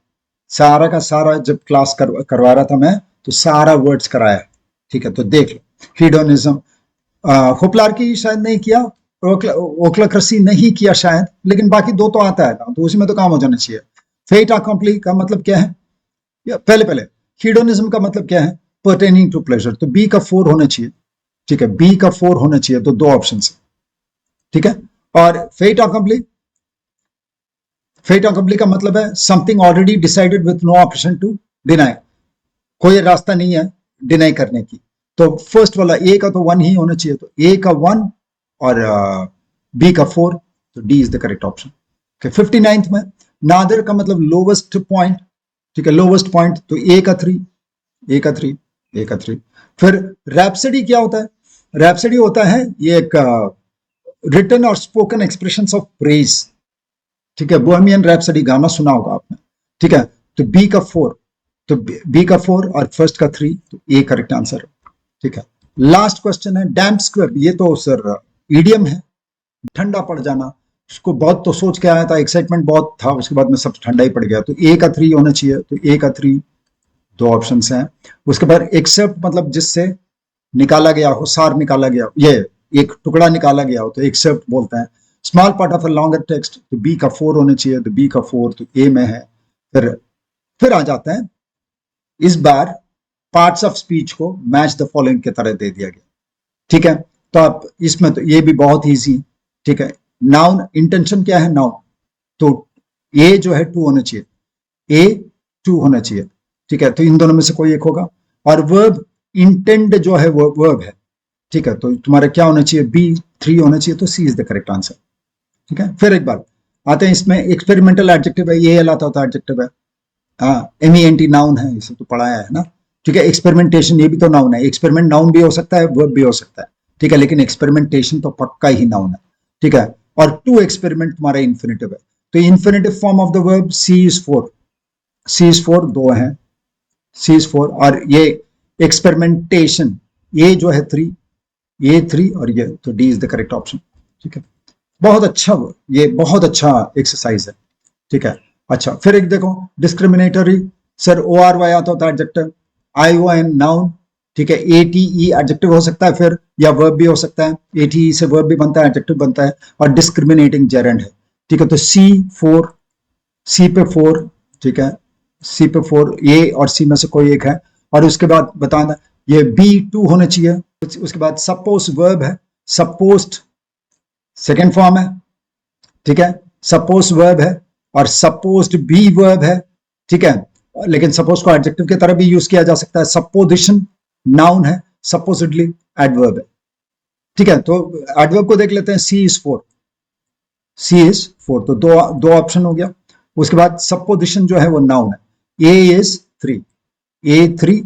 सारा का सारा, जब क्लास करवा रहा था मैं, तो सारा वर्ड्स कराया है, ठीक है, तो देख लो। हीडोनिज्म, होपलार की शायद नहीं किया, ओक्लाक्रसी नहीं किया शायद, लेकिन बाकी 2 तो आता है ना, तो उसी में तो काम हो जाना चाहिए। फेट अकम्पली का मतलब क्या है? पहले हीडोनिज्म का मतलब क्या है? पर्टेनिंग टू प्लेजर, तो बी का 4 होना चाहिए, ठीक है, बी का 4 होना चाहिए, तो 2 ऑप्शन है, ठीक है। और फेट अकम्पली, फेट अकम्पली का मतलब है something already decided with no option to deny, कोई रास्ता नहीं है डिनाई करने की, तो फर्स्ट वाला ए का तो 1 ही होना चाहिए, तो ए का 1 और बी का 4, तो D is the correct option. 59 में नादर का मतलब लोवेस्ट पॉइंट, ठीक है, लोवेस्ट पॉइंट, तो ए का 3, ए का 3, ए का 3। फिर रैप्सडी क्या होता है? रैप्सडी होता है ये एक रिटन और स्पोकन एक्सप्रेशंस ऑफ प्रेज, ठीक है, बोहेमियन रैप्सडी गाना सुना होगा आपने, ठीक है, तो बी का 4, तो बी का 4 और फर्स्ट का 3, तो ए करेक्ट आंसर, ठीक है। लास्ट क्वेश्चन है डैम्प स्क्वायर, ये तो सर ईडियम है, ठंडा पड़ जाना, उसको बहुत तो सोच के आया था, एक्साइटमेंट बहुत था, उसके बाद में सब ठंडा ही पड़ गया, तो ए का 3 होना चाहिए, तो ए का 3, 2 ऑप्शन हैं। उसके बाद एक्सेप्ट मतलब जिससे निकाला गया हो, सार निकाला गया हो, ये एक टुकड़ा निकाला गया हो, तो एक्सेप्ट बोलते हैं। Small part of a longer text, तो बी का 4 होना चाहिए, तो बी का 4 तो ए में है। फिर आ जाते हैं, इस बार पार्ट्स ऑफ स्पीच को मैच द फॉलोइंग की तरह दे दिया गया, ठीक है, तो आप इसमें तो ये भी बहुत इजी, ठीक है। नाउन, इंटेंशन क्या है? नाउन, तो ए जो है 2 होना चाहिए, ए 2 होना चाहिए, ठीक है, तो इन दोनों में से कोई एक होगा। और वर्ब, इंटेंड जो है वो वर्ब है, ठीक है, तो तुम्हारा क्या होना चाहिए? बी 3 होना चाहिए, तो C is the correct answer, ठीक है। फिर एक बार आते हैं इसमें, एक्सपेरिमेंटल एडजेक्टिव है, ये अलाता होता एडजेक्टिव है, MENT नाउन है, इसे तो पढ़ाया है ना, ठीक है। एक्सपेरिमेंटेशन, ये भी तो नाउन है, एक्सपेरिमेंट नाउन भी हो सकता है, वर्ब भी हो सकता है, ठीक है, लेकिन एक्सपेरिमेंटेशन तो पक्का ही नाउन है, ठीक है। और टू एक्सपेरिमेंट तुम्हारा इन्फिनेटिव है, तो infinitive form of the verb C is 4, C is 4, 2 है, सी इज 4, और ये एक्सपेरिमेंटेशन, ये जो है 3, ये 3 और ये, तो D is the correct option, ठीक है। बहुत अच्छा, ये बहुत अच्छा एक्सरसाइज है, ठीक है। अच्छा, फिर एक देखो डिस्क्रिमिनेटरी, सर ORY आता होता है एडजेक्टिव, ION नाउन, ठीक है, ATE एडजेक्टिव हो सकता है फिर, या वर्ब भी हो सकता है, ATE से वर्ब भी बनता है, एडजेक्टिव बनता है, और डिस्क्रिमिनेटिंग जेरेंड है, ठीक है, तो C4, सी पे 4, ठीक है, सी पे 4, ए और सी में से कोई एक है। और उसके बाद बताना ये B2 होना चाहिए। उसके बाद सपोज वर्ब है, सपोज्ड सेकेंड फॉर्म है, ठीक है, सपोज वर्ब है, और सपोज्ड बी वर्ब है, ठीक है, लेकिन सपोज को एडजेक्टिव की तरह भी यूज किया जा सकता है। सपोजिशन, नाउन है, सपोजिटली एडवर्ब है, ठीक है। तो एडवर्ब को देख लेते हैं, सी इज 4, सी इज 4, तो दो ऑप्शन हो गया। उसके बाद सपोजिशन जो है वो नाउन है, ए इज 3, ए 3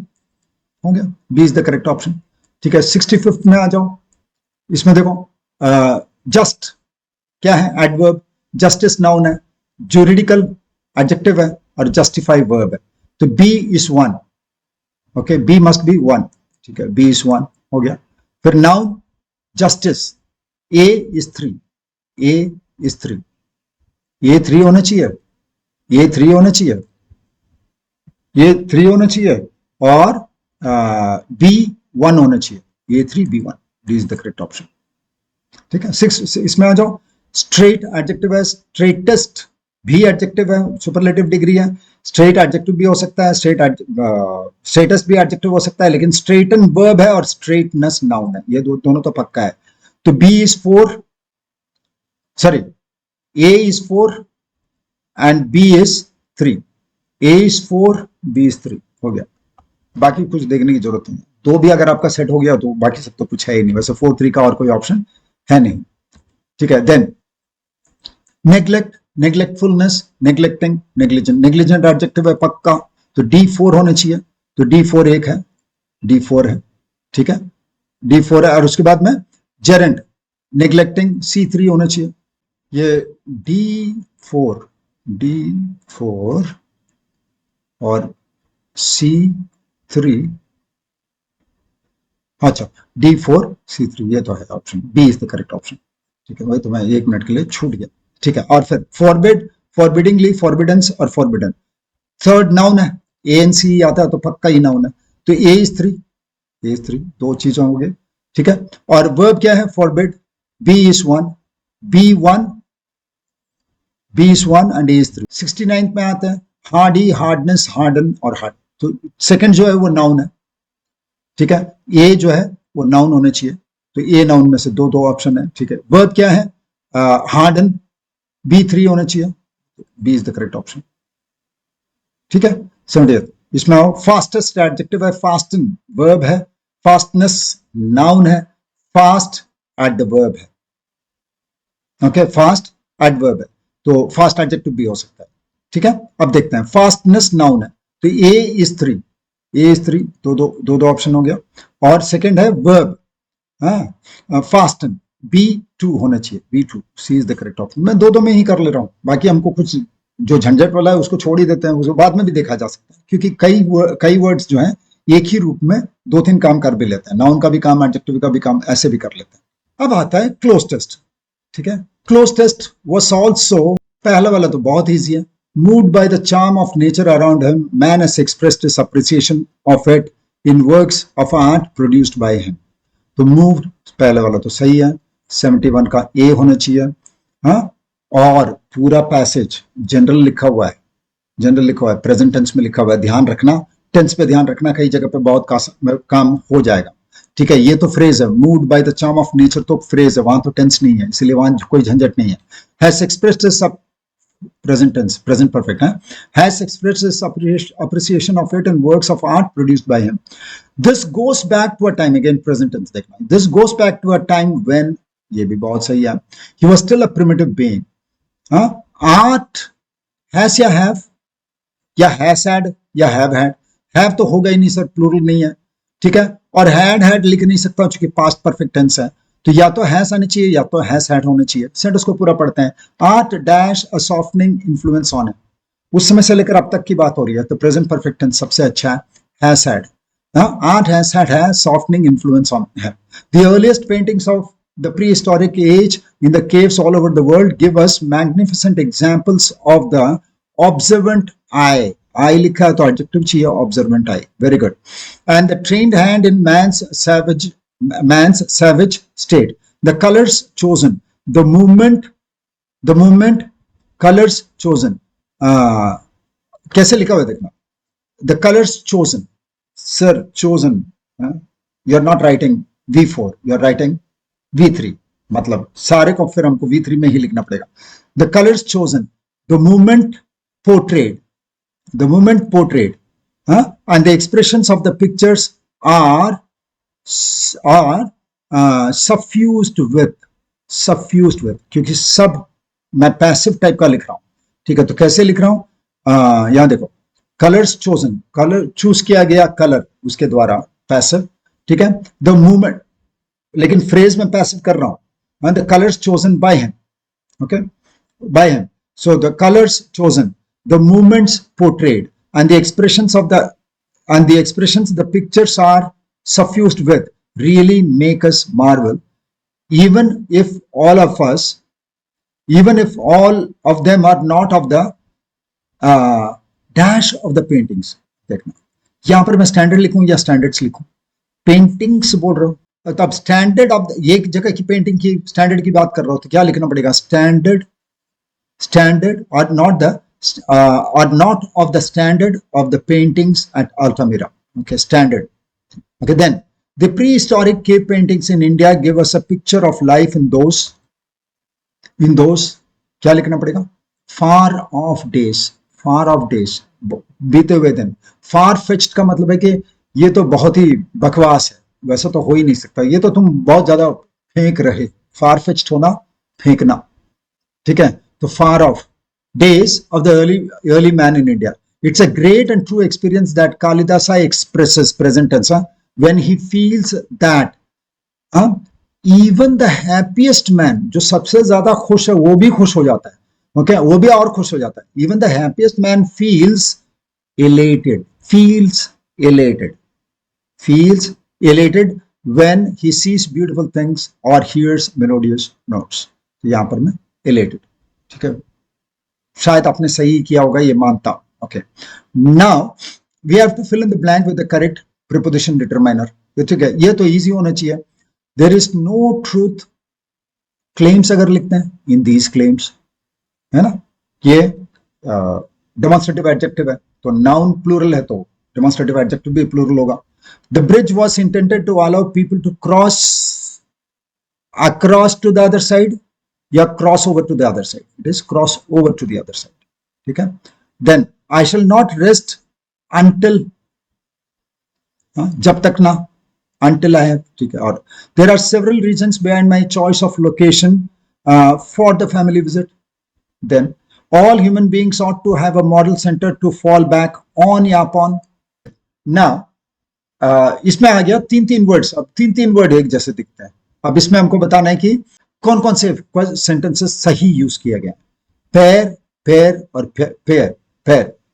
हो गया, B is the correct option, ठीक है। 65th में आ जाओ, इसमें देखो जस्ट क्या है, एडवर्ब, जस्टिस नाउन है, ज्यूरिडिकल एडजेक्टिव है और जस्टिफाई वर्ब है। तो B is 1, okay, B must be 1, ठीक है, बी इज 1 हो गया। फिर noun justice, A is 3, A is 3, A 3 होना चाहिए, ए 3 होना चाहिए, ये 3 होना चाहिए और बी 1 होना चाहिए, A 3 B 1, D is the correct option, ठीक है। 6 इसमें आ जाओ, स्ट्रेट एडजेक्टिव है, स्ट्रेटेस्ट भी एडजेक्टिव है, सुपरलेटिव डिग्री है, स्ट्रेट एडजेक्टिव भी हो सकता है, स्ट्रेटेस्ट भी एडजेक्टिव हो सकता है, लेकिन स्ट्रेटन वर्ब है और स्ट्रेटनेस नाउन है, ये दोनों तो पक्का है। तो B is 4, sorry, A is 4 and B is 3, A is 4 B is 3 हो गया, बाकी कुछ देखने की जरूरत नहीं है। तो भी अगर आपका सेट हो गया तो बाकी सब तो कुछ है ही नहीं, वैसे 4 3 का और कोई ऑप्शन है नहीं, ठीक है। Then neglect, neglectfulness, neglecting, negligent, negligent adjective है पक्का, तो D4 होना चाहिए, तो D4 एक है, D4 है, ठीक है, D4 है। और उसके बाद में जेरेंट, नेग्लेक्टिंग, C3 होना चाहिए, ये D4 और C3, अच्छा D4 C3 ये तो है option, B is the correct option, ठीक है भाई, तो मैं 1 मिनट के लिए छूट गया, ठीक है। और फिर फॉरबिड, फॉरबिडिंगली, फॉरबिडेंस और फॉरबिडन, थर्ड नाउन है, ए एन सी आता है तो पक्का ही नाउन है, तो ए इज 3, ए इज 3, दो चीजें हो गई, ठीक है। और वर्ब क्या है, forbid, B is 1, B 1, B is 1 and A is 3। 69 में आता है हार्डी, हार्डनेस, हार्डन और हार्ड, तो सेकंड जो है वो नाउन है, ठीक है, ए जो है वो नाउन होने चाहिए, तो ए नाउन में से दो ऑप्शन है, ठीक है। वर्ब क्या है, हार्डन, B3 होना चाहिए, B is the correct option, ठीक है। 78 इसमें आओ, फास्टेस्ट एडजेक्टिव है, फास्टन वर्ब है, फास्टनेस नाउन है, फास्ट एडवर्ब है, ओके, फास्ट एडवर्ब है, तो फास्ट एडजेक्टिव भी हो सकता है, ठीक है। अब देखते हैं, फास्टनेस नाउन है, तो ए इज 3, ए इज 3, दो ऑप्शन हो गया। और सेकंड है वर्ब, फास्टन, B2 होना चाहिए, B2, C is the correct option. मैं दो में ही कर ले रहा हूं, बाकी हमको कुछ जो झंझट वाला है उसको छोड़ ही देते हैं, उसको बाद में भी देखा जा सकता है, क्योंकि कई वर्ड्स जो हैं एक ही रूप में 2-3 काम कर भी लेते हैं, नाउन का भी काम, एडजेक्टिव का भी काम, ऐसे भी कर लेते हैं। अब आता है क्लोज टेस्ट, ठीक है। क्लोज टेस्ट वाज आल्सो, पहला वाला तो बहुत ईजी है, moved by the charm of nature around him, man has expressed his appreciation of it in works of art produced by him। तो moved पहले वाला तो सही है, 71 का ए होना चाहिए, हाँ। और पूरा पैसेज जनरल लिखा हुआ है, जनरल लिखा हुआ है, प्रेजेंट टेंस में लिखा हुआ है, ध्यान रखना, टेंस पे ध्यान रखना, कई जगह पे बहुत काम हो जाएगा, ठीक है। ये तो फ्रेज है, moved by the charm of nature तो फ्रेज है, वहां तो टेंस नहीं है, इसलिए वहां कोई झंझट नहीं है। Has expressed his, present tense, present perfect, has expressed his appreciation of it in works of art produced by him। This goes back to a time, again present tense देखना, this goes back to a time when, ये भी बहुत सही है, he was still a primitive being। art has या have, या has had या have तो होगा ही नहीं सर, प्लूरल नहीं है, ठीक है। और had लिख नहीं सकता क्योंकि पास्ट परफेक्ट टेंस है, तो या तो हैस आनी चाहिए या तो हैस हैड होना चाहिए। सेंट उसको पूरा पढ़ते हैं, art dash a softening influence on है, उस समय से लेकर अब तक की बात हो रही है, तो प्रेजेंट परफेक्ट टेंस सबसे अच्छा है, हैस हैड, आर्ट हैस हैड है सॉफ्टनिंग इन्फ्लुएंस ऑन है। The earliest paintings of the prehistoric age in the caves all over the world give us magnificent examples of the observant eye। आई लिखा है तो एडजेक्टिव चाहिए, observant I, very good. And the trained hand in man's savage state, the colors chosen, the movement colors chosen, कैसे लिखा हुआ देखना, the colors chosen, sir chosen, you are not writing V4, you are writing V3, मतलब सारे को फिर हमको V3 में ही लिखना पड़ेगा। the colors chosen, the movement portrayed, and the expressions of the pictures are suffused with, क्योंकि सब मैं पैसिव टाइप का लिख रहा हूं, ठीक है। तो कैसे लिख रहा हूं, यहां देखो, कलर्स चोजन, कलर चूज किया गया, कलर उसके द्वारा, पैसिव, ठीक है। द मूवमेंट, लेकिन फ्रेज में पैसिव कर रहा हूं, the colours chosen by him, okay, by him. So the colours chosen, the movements portrayed, and the expressions of the pictures are suffused with really make us marvel, even if all of them are not of the dash of the paintings. देखना यहां पर मैं स्टैंडर्ड लिखूं या स्टैंडर्ड्स लिखूं, पेंटिंग्स बोल रहा हूं, तब स्टैंडर्ड ऑफ एक जगह की पेंटिंग की स्टैंडर्ड की बात कर रहा हूं, तो क्या लिखना पड़ेगा, standard or not of the standard of the paintings at Altamira. Okay, standard. Okay, then the prehistoric cave paintings in India give us a picture of life in those क्या लिखना पड़ेगा, far off days, बीते हुए दिन। far fetched का मतलब है कि ये तो बहुत ही बकवास है, वैसा तो हो ही नहीं सकता, ये तो तुम बहुत ज्यादा फेंक रहे, far fetched होना फेंकना, ठीक है। तो far off days of the early man in India. It's a great and true experience that Kalidasa expresses, present tense, when he feels that even the happiest man, जो सबसे ज्यादा खुश है वो भी खुश हो जाता है, okay, वो भी और खुश हो जाता है। Even the happiest man feels elated when he sees beautiful things or hears melodious notes. तो यहां पर मैं elated, ठीक है, शायद आपने सही किया होगा, ये मानता हूं। Okay, now we have to fill in the blank with the correct preposition determiner, ठीक है, ये तो इजी होना चाहिए। There is no truth, claims अगर लिखते हैं, इन दीज क्लेम्स, है ना, ये डेमोन्स्ट्रेटिव एडजेक्टिव है, तो नाउन प्लूरल है तो डेमोन्स्ट्रेटिव एडजेक्टिव भी प्लूरल होगा। The bridge was intended to allow people to cross across to the other side या cross over to the other side, it is cross over to the other side, ठीक है। Then I shall not rest until, जब तक ना, until I have, ठीक है। और there are several reasons behind my choice of location for the family visit. Then all human beings ought to have a model center to fall back on या upon. Now इसमें आ गया तीन वर्ड्स, अब तीन वर्ड एक जैसे दिखते हैं। अब इसमें हमको बताना है कि कौन कौन से सेंटेंसेस सही यूज किया गया, पेयर और पेयर,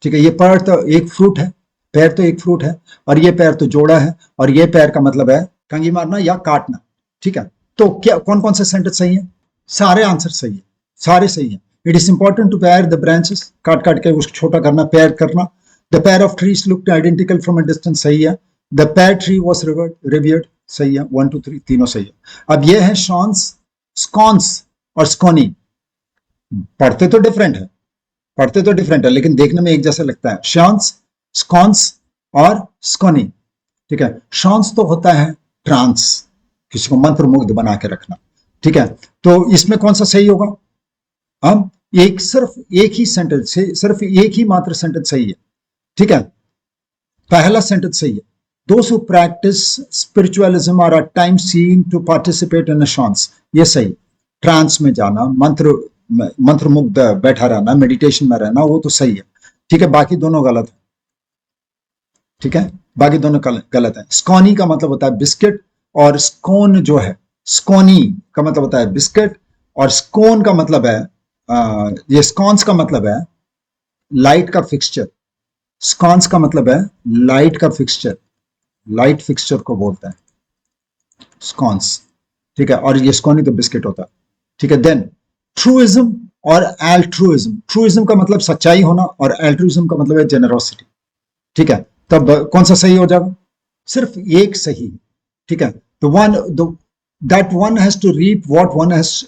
ठीक है। ये पर तो एक फ्रूट है, पैर तो एक फ्रूट है, और ये पैर तो जोड़ा है, और ये पैर का मतलब है कंघी मारना या काटना, ठीक है। तो क्या कौन कौन से सेंटेंस सही है, सारे आंसर सही है, सारे सही है। It is important to pare the branches, काट के उसको छोटा करना, पेयर करना। The pair of trees looked identical from a distance, सही है। The pear tree was revered, सही है। 1 2 3 तीनों सही है। अब ये है शॉन्स, स्कॉन्स और स्कोनी, पढ़ते तो डिफरेंट है, लेकिन देखने में एक जैसा लगता है। शॉन्स, स्कॉन्स और स्कोनी, ठीक है। शॉन्स तो होता है ट्रांस, किसी को मंत्रमुग्ध बना के रखना, ठीक है। तो इसमें कौन सा सही होगा, हम सिर्फ एक ही सेंटेंस, सिर्फ एक ही मात्र सेंटेंस सही है, ठीक है। पहला सेंटेंस सही है, those who practice spiritualism are at times seen to participate in a trance, ये सही। ट्रांस में जाना, मंत्रमुग्ध बैठा रहना, मेडिटेशन में रहना, वो तो सही है, ठीक है। बाकी दोनों गलत है, ठीक है, बाकी दोनों गलत है। स्कोनी का मतलब होता है बिस्किट, और स्कोन जो है, स्कोनी का मतलब होता है बिस्किट, और स्कोन का मतलब है ये स्कॉन्स का मतलब है लाइट का फिक्सचर, स्कॉन्स का मतलब है लाइट का फिक्सचर, लाइट फिक्सचर को बोलता है स्कॉन्स, ठीक है। और ये स्कोनी तो बिस्किट होता है, ठीक है। देन ट्रूइज्म और एल्ट्रुइज्म, ट्रूइज्म का मतलब सच्चाई होना, और एल्ट्रुइज्म का मतलब है जेनरोसिटी, ठीक है। तब कौन सा सही हो जाएगा, सिर्फ एक सही, ठीक है। तो that one has to reap what one has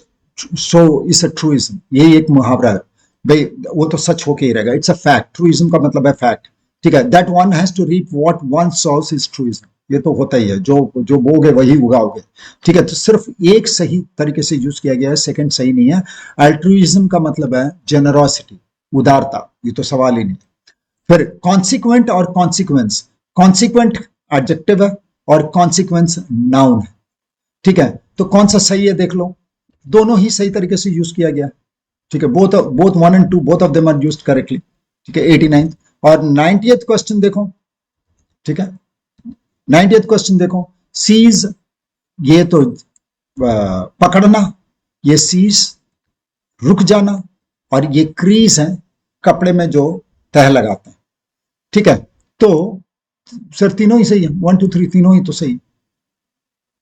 sow is a truism, यही एक मुहावरा है भाई, वो तो सच होके ही रहेगा, इट्स अ फैक्ट। ट्रूइज्म का मतलब है फैक्ट, ठीक है। that one has to reap what one sows is truism, ये तो होता ही है, जो बोगे वही उगाओगे, ठीक है। तो सिर्फ एक सही तरीके से यूज किया गया है, सेकंड सही नहीं है। अल्ट्रुइज्म का मतलब है जेनरोसिटी, उदारता, ये तो सवाल ही नहीं। फिर कॉन्सिक्वेंट और कॉन्सिक्वेंस, कॉन्सिक्वेंट एडजेक्टिव है, और कॉन्सिक्वेंस नाउन है, ठीक है। तो कौन सा सही है देख लो, दोनों ही सही तरीके से यूज किया गया, ठीक है। Both both 1 and 2 both of them are used correctly, ठीक है। 89 और 90th क्वेश्चन देखो, ठीक है। 90th क्वेश्चन देखो, सीज, ये तो पकड़ना, ये सीज रुक जाना, और ये क्रीज है कपड़े में जो तह लगाते हैं, ठीक है। तो सर तीनों ही सही है, 1 2 3 तीनों ही तो सही,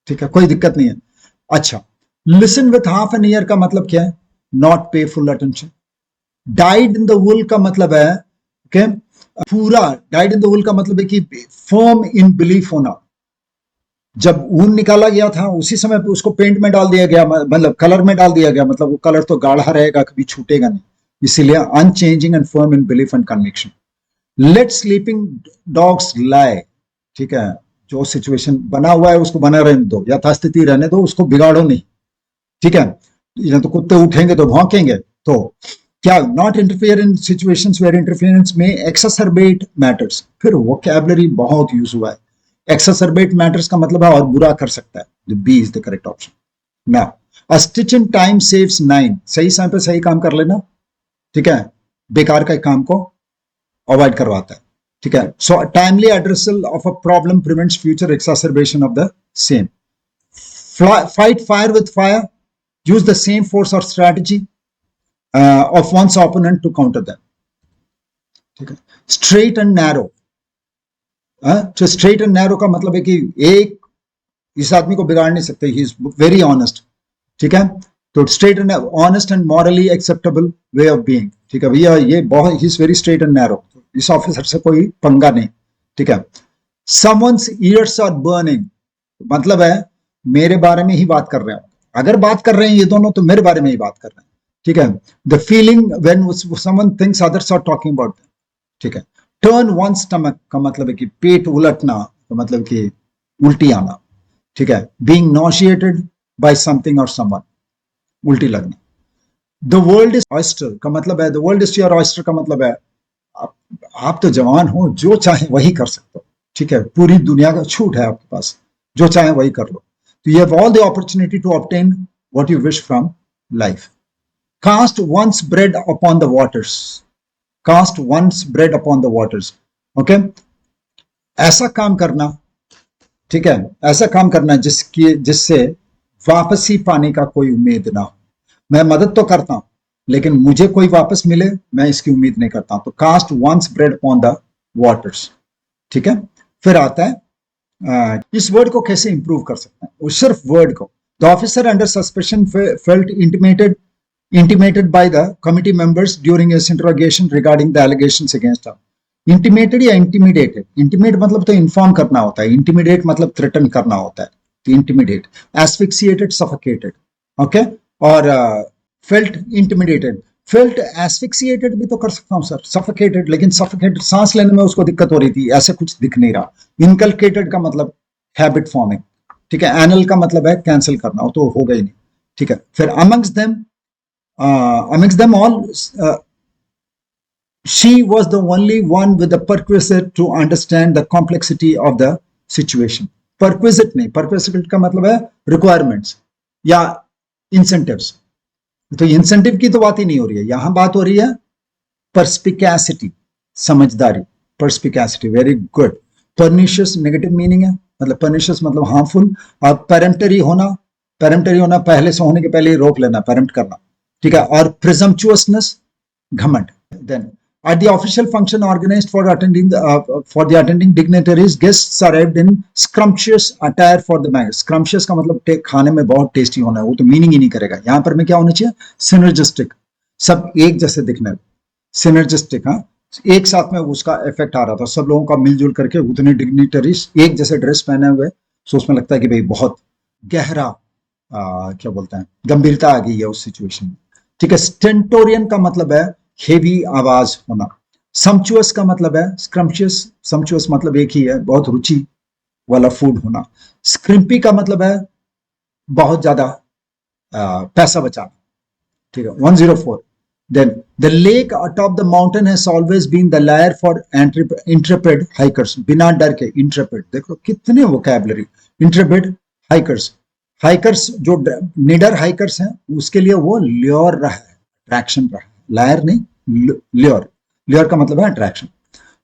ठीक है, कोई दिक्कत नहीं है। अच्छा, listen with half an ear का मतलब क्या है? Not pay full attention. Dyed in the wool का मतलब है कि पूरा, डाइड इन द वुल का मतलब है कि फर्म इन बिलीफ होना। जब ऊन निकाला गया था उसी समय पे उसको पेंट में डाल दिया गया, मतलब कलर में डाल दिया गया, मतलब वो कलर तो गाढ़ा रहेगा, कभी छूटेगा नहीं, इसीलिए unchanging and firm in belief and conviction. Let sleeping dogs lie, ठीक है, जो सिचुएशन बना हुआ है उसको बना रहने दो, यथास्थिति रहने दो, उसको बिगाड़ो नहीं, ठीक है। या तो कुत्ते उठेंगे तो भौंकेंगे, तो क्या not interfere in situations where interference may exacerbate matters, फिर वोकैबुलरी बहुत यूज हुआ है। एक्सरबेट मैटर्स का मतलब है और बुरा कर सकता है, B is the correct option. Now a stitch in time saves 9, सही समय पे सही काम कर लेना, ठीक है, बेकार का काम को अवॉइड करवाता है, ठीक है। So timely addressal of a problem prevents future exacerbation of the same. Fight fire with fire, use the same force or strategy of one's opponent to counter them, ठीक है। straight and narrow, तो straight and narrow का मतलब है कि एक, इस आदमी को बिगाड़ नहीं सकते, he is very honest, ठीक है। तो straight and honest and morally acceptable way of being, ठीक है भैया, ये बहुत, he is very straight and narrow, इस ऑफिसर से कोई पंगा नहीं, ठीक है। someone's ears are burning, मतलब है मेरे बारे में ही बात कर रहे हो, अगर बात कर रहे हैं ये दोनों तो मेरे बारे में ही बात कर रहे हैं, ठीक है। The feeling when someone thinks others are talking about them, ठीक है। टर्न वन स्टमक का मतलब है कि पेट उलटना, का मतलब कि उल्टी आना, ठीक है। बीइंग नॉशिएटेड बाय समथिंग और समवन, उल्टी लगना। द वर्ल्ड इज ऑयस्टर का मतलब है, the world is your oyster का मतलब है आप तो जवान हो, जो चाहे वही कर सकते हो, ठीक है, पूरी दुनिया का छूट है आपके पास, जो चाहे वही कर लो। So you have all the opportunity to obtain what you wish from life. Cast one's bread upon the waters. Cast one's bread upon the waters. Okay? ऐसा काम करना, ठीक है, ऐसा काम करना जिससे वापसी पाने का कोई उम्मीद ना हो। मैं मदद तो करता हूं, लेकिन मुझे कोई वापस मिले मैं इसकी उम्मीद नहीं करता। तो cast one's bread upon the waters, ठीक है। फिर आता है इस वर्ड को कैसे इंप्रूव कर सकते हैं, वो सिर्फ वर्ड को। The officer under suspicion felt intimated by the committee members during his interrogation regarding the allegations against him. Intimated या इंटीमिडेटेड, इंटीमेट मतलब तो इन्फॉर्म करना होता है, इंटीमिडेट मतलब थ्रेटन करना होता है, तो इंटीमिडेट। Asphyxiated, suffocated, okay. और फेल्ट इंटीमिडेटेड, फेल्ट एस्फिक्सिएटेड भी तो कर सकता हूं सर, सफोकेटेड, लेकिन सफोकेटेड सांस लेने में उसको दिक्कत हो रही थी, ऐसे कुछ दिख नहीं रहा। इनकलकेटेड का मतलब हैबिट फॉर्मिंग, ठीक है। एनल का मतलब है कैंसिल करना, तो होगा ही नहीं, ठीक है। फिर amongst them all she was the only one with the perquisite to understand the complexity of the situation. Perquisite नहीं, perquisite का मतलब है requirements या incentives, तो इंसेंटिव की तो बात ही नहीं हो रही है, यहां बात हो रही है परस्पिकैसिटी, समझदारी, perspicacity, very good. Pernicious negative meaning है, मतलब परनिशियस मतलब हार्मफुल। और पेरेंटरी होना पहले से होने के पहले ही रोक लेना, पेरेंट करना, ठीक है। और प्रिजम्पचुअसनेस, घमंड। Then at the official function organized for the attending dignitaries, guests arrived in scrumptious attire for the marriage. Scrumptious का मतलब खाने में बहुत टेस्टी होना है, वो तो मीनिंग ही नहीं करेगा। यहाँ पर में क्या होना चाहिए, सिनर्जिस्टिक, सब एक जैसे दिखने, सिनर्जिस्टिक, हाँ, एक साथ में उसका इफेक्ट आ रहा था, सब लोगों का मिलजुल करके उतने डिग्निटरीज एक जैसे ड्रेस पहने हुए, सो उसमें लगता है कि भाई बहुत गहरा क्या बोलते हैं, गंभीरता आ गई है उस सिचुएशन में, ठीक है। स्टेंटोरियन का मतलब है हेवी आवाज होना। सम्चुअस का मतलब है स्क्रम्शियस, सम्चुअस मतलब एक ही है, बहुत रुचि वाला फूड होना। स्क्रिम्पी का मतलब है बहुत ज्यादा पैसा बचाना, ठीक है। 104 Then the lake atop the mountain has always been the lair for intrepid hikers. बिना डर के intrepid, देखो कितने vocabulary. Intrepid hikers, हाइकर्स जो निडर हाइकर्स हैं उसके लिए वो ल्योर रहा है, अट्रैक्शन रहा है, लायर नहीं ल्योर. ल्योर का मतलब है अट्रैक्शन.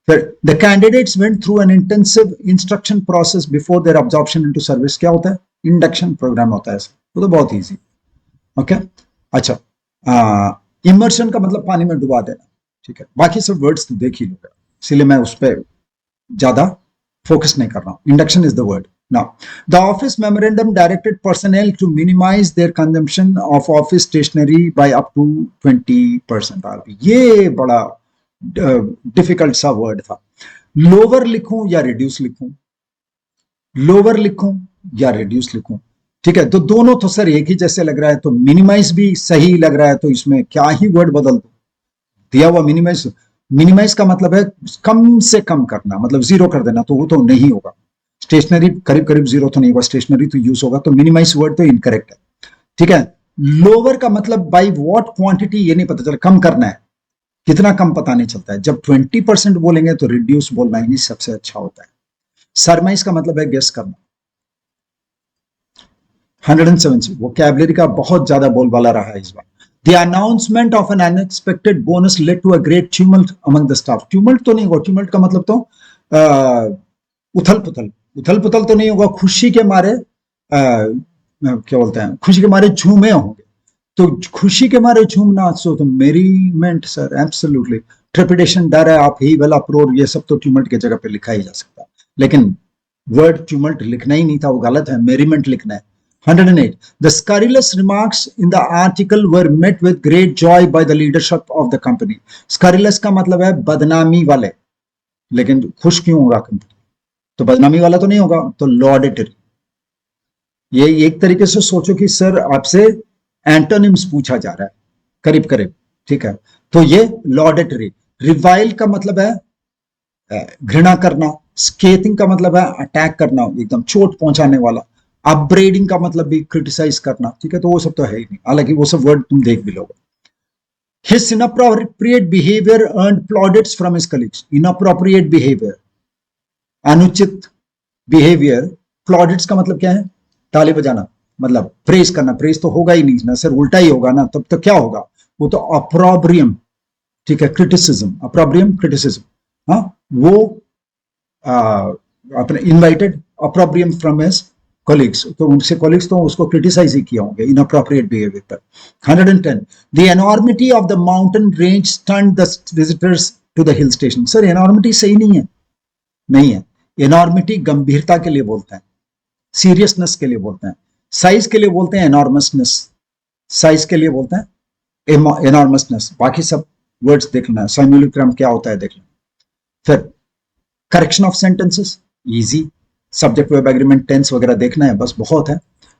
फिर the candidates went through an intensive instruction process before their absorption into service. क्या होता है? इंडक्शन प्रोग्राम होता है. वो तो बहुत इजी. ओके अच्छा, इमर्शन का मतलब पानी में डुबा देना. ठीक है, बाकी सब वर्ड्स तो देख ही लो, इसलिए मैं उस पर ज्यादा फोकस नहीं कर रहा हूं. Induction is the word. Now, the office memorandum directed personnel to minimize their consumption of office stationery by up to 20%. ये बड़ा डिफिकल्ट सा वर्ड था. लोअर लिखूं या रिड्यूस लिखूं, लोअर लिखूं या रिड्यूस लिखूं. ठीक है, तो दोनों तो सर एक ही जैसे लग रहा है, तो मिनिमाइज भी सही लग रहा है, तो इसमें क्या ही वर्ड बदल दो. दिया हुआ मिनिमाइज, मिनिमाइज का मतलब है कम से कम करना, मतलब जीरो कर देना, तो वो तो नहीं होगा. स्टेशनरी करीब करीब जीरो तो नहीं होगा, स्टेशनरी तो यूज होगा, तो मिनिमाइज वर्ड तो इनकरेक्ट है. ठीक है, लोअर का मतलब बाय व्हाट क्वांटिटी ये नहीं पता चला, कम करना है, कितना कम पता नहीं चलता है. जब 20% बोलेंगे तो रिड्यूस बोलना ही सबसे अच्छा होता है. सरमाइज का मतलब है गेस करना. 107 वोकैबुलरी का बहुत ज्यादा बोलबाला रहा है इस बार. The announcement of an unexpected bonus led to a great tumult among the staff. tumult तो नहीं होगा, tumult का मतलब तो उथल पुथल, उथल पुथल तो नहीं होगा, खुशी के मारे क्या बोलते हैं, खुशी के मारे झूमे होंगे. तो खुशी के मारे झूमना, सो तो मेरीमेंट सर, एब्सोल्युटली. ट्रेपिडेशन, डर है, आप ही वेल अप्रोर, ये सब तो ट्यूमल्ट की जगह पे लिखा ही जा सकता है, लेकिन वर्ड ट्यूमल्ट लिखना ही नहीं था, वो गलत है, मेरीमेंट लिखना है. 108. The scurrilous remarks in the article were met with great joy by the leadership of the company. Scurrilous का मतलब है बदनामी वाले, लेकिन खुश क्यों होगा कंपनी? तो बदनामी वाला तो नहीं होगा, तो लॉडेटरी. ये एक तरीके से सोचो कि सर आपसे एंटोनिम्स पूछा जा रहा है करीब करीब. ठीक है, तो ये लॉडेटरी. रिवाइल का मतलब है घृणा करना. स्केथिंग का मतलब है अटैक करना, एकदम चोट पहुंचाने वाला. अपब्रेडिंग का मतलब भी क्रिटिसाइज करना. ठीक है, तो वो सब तो है ही नहीं, हालांकि वो सब वर्ड तुम देख भी लोगे. His inappropriate behavior earned plaudits from his colleagues. Inappropriate behavior, अनुचित बिहेवियर. प्लॉडिट्स का मतलब क्या है? ताली बजाना, मतलब प्रेज करना. प्रेज तो होगा ही नहीं ना सर, उल्टा ही होगा ना, तब तो क्या होगा? वो तो अप्रोब्रियम. ठीक है, क्रिटिसिज्म, अप्रोब्रियम क्रिटिसिज्म. हाँ, वो अपने इनवाइटेड अप्रोब्रियम फ्रॉम हिज कॉलीग्स, तो उनसे कॉलीग्स तो उसको क्रिटिसाइज ही किया होंगे इनअप्रोप्रिएट बिहेवियर पर. 110. The enormity of the mountain range stunned the visitors to the hill station. Sir enormity सही नहीं है, नहीं है. एनॉर्मिटी गंभीरता के लिए बोलते हैं, सीरियसनेस के लिए बोलते हैं. साइज के लिए बोलते हैं एनॉर्मसनेस, साइज के लिए बोलते हैं एनॉर्मसनेस. बाकी सब वर्ड्स देखना है, साइमोलिक्रम क्या होता है देखना. फिर correction of sentences, easy. Subject verb agreement, tense वगैरह देखना है, बस बहुत है.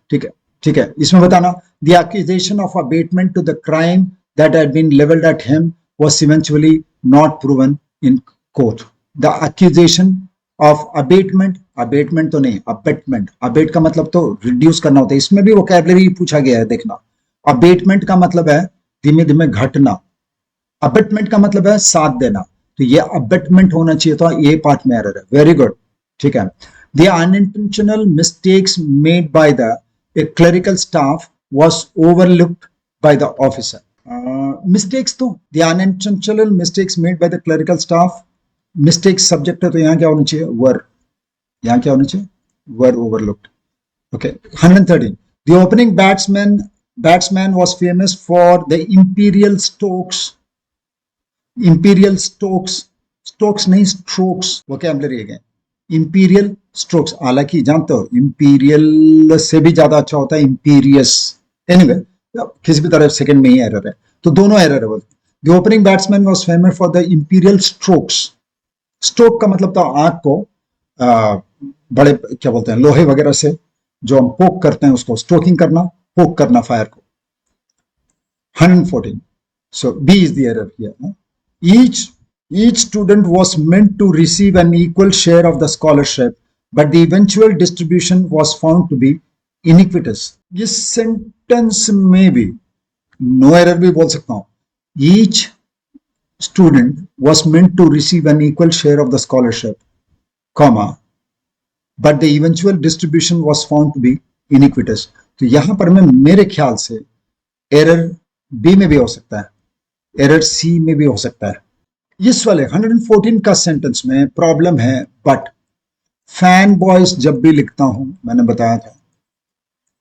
ठीक है, ठीक है. इसमें बताना the accusation of abetment to the crime that had been levelled at him was eventually not proven in court. The accusation of abetment, abetment तो नहीं, अबेटमेंट. अबेट का मतलब तो रिड्यूस करना होता है, इसमें भी वोकैबुलरी पूछा गया है देखना. अबेटमेंट का मतलब है धीमे धीमे घटना. अबेटमेंट का मतलब है साथ देना, तो ये अबेटमेंट होना चाहिए था, ये पार्ट में एरर है. Very good. ठीक है. The unintentional mistakes made by the clerical staff was overlooked by the officer. Mistakes तो the unintentional mistakes made by the clerical staff, mistakes subject है, तो यहाँ क्या होना चाहिए? were. यहाँ क्या होना चाहिए? were overlooked. Okay. 113. The opening batsman was famous for the Imperial Stokes. Imperial Stokes, Stokes नहीं, strokes vocabulary again. Imperial strokes, हालांकि जानते हो इंपीरियल से भी ज्यादा अच्छा होता है इंपीरियस. एनीवे, किसी भी तरह सेकंड में ही एरर है, तो दोनों एरर है. The opening batsman was famous for the imperial strokes. Stroke का मतलब था आंख को बड़े क्या बोलते हैं, लोहे वगैरह से जो हम पोक करते हैं उसको स्ट्रोकिंग करना, पोक करना फायर को. 114. So B is the error here. Each student was meant to receive an equal share of the scholarship, but the eventual distribution was found to be iniquitous. इस सेंटेंस में भी नो एरर भी बोल सकता हूं. each student was meant to receive an equal share of the scholarship, comma, but the eventual distribution was found to be iniquitous. तो यहां पर मैं मेरे ख्याल से एरर बी में भी हो सकता है, एरर सी में भी हो सकता है. इस वाले 114 का सेंटेंस में प्रॉब्लम है, बट फैन बॉयज जब भी लिखता हूं, मैंने बताया था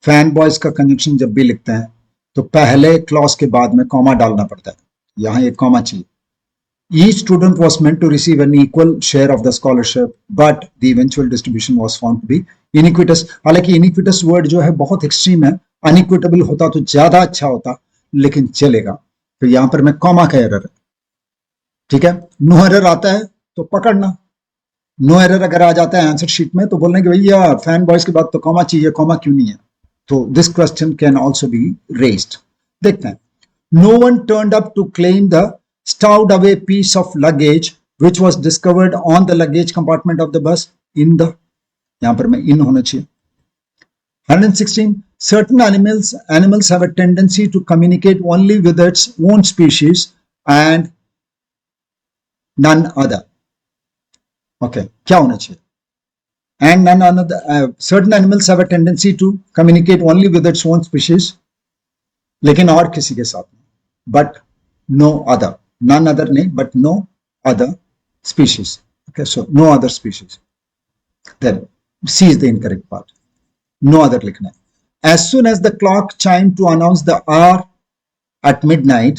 फैन बॉयज का कंजंक्शन जब भी लिखते हैं तो पहले क्लॉज के बाद में कॉमा डालना पड़ता है. यहां एक कॉमा चाहिए. Each student was meant to receive an equal share of the scholarship, but the eventual distribution was found to be iniquitous. हालांकि iniquitous word जो है बहुत एक्सट्रीम है, unequitable होता तो ज्यादा अच्छा होता, लेकिन चलेगा. तो यहां पर मैं कॉमा का एरर है. ठीक है, नो एरर आता है तो पकड़ना. नो एरर अगर आ जाता है आंसर शीट में तो बोलने कि भैया फैन बॉयज के बाद तो कॉमा चाहिए, कॉमा क्यों नहीं है. तो this question can also be raised. देखते हैं. No one turned up to claim the stowed away piece of luggage which was discovered on the luggage compartment of the bus in the, यहां पर मैं in होना चाहिए. 116. Certain animals have a tendency to communicate only with its own species and none other. Okay, क्या होना चाहिए? And none other. Certain animals have a tendency to communicate only with its own species, लेकिन और किसी के साथ नहीं. But no other. None other नहीं, but no other species. Okay, so no other species. Then C is the incorrect part. No other लिखना है. As soon as the clock chimed to announce the hour at midnight,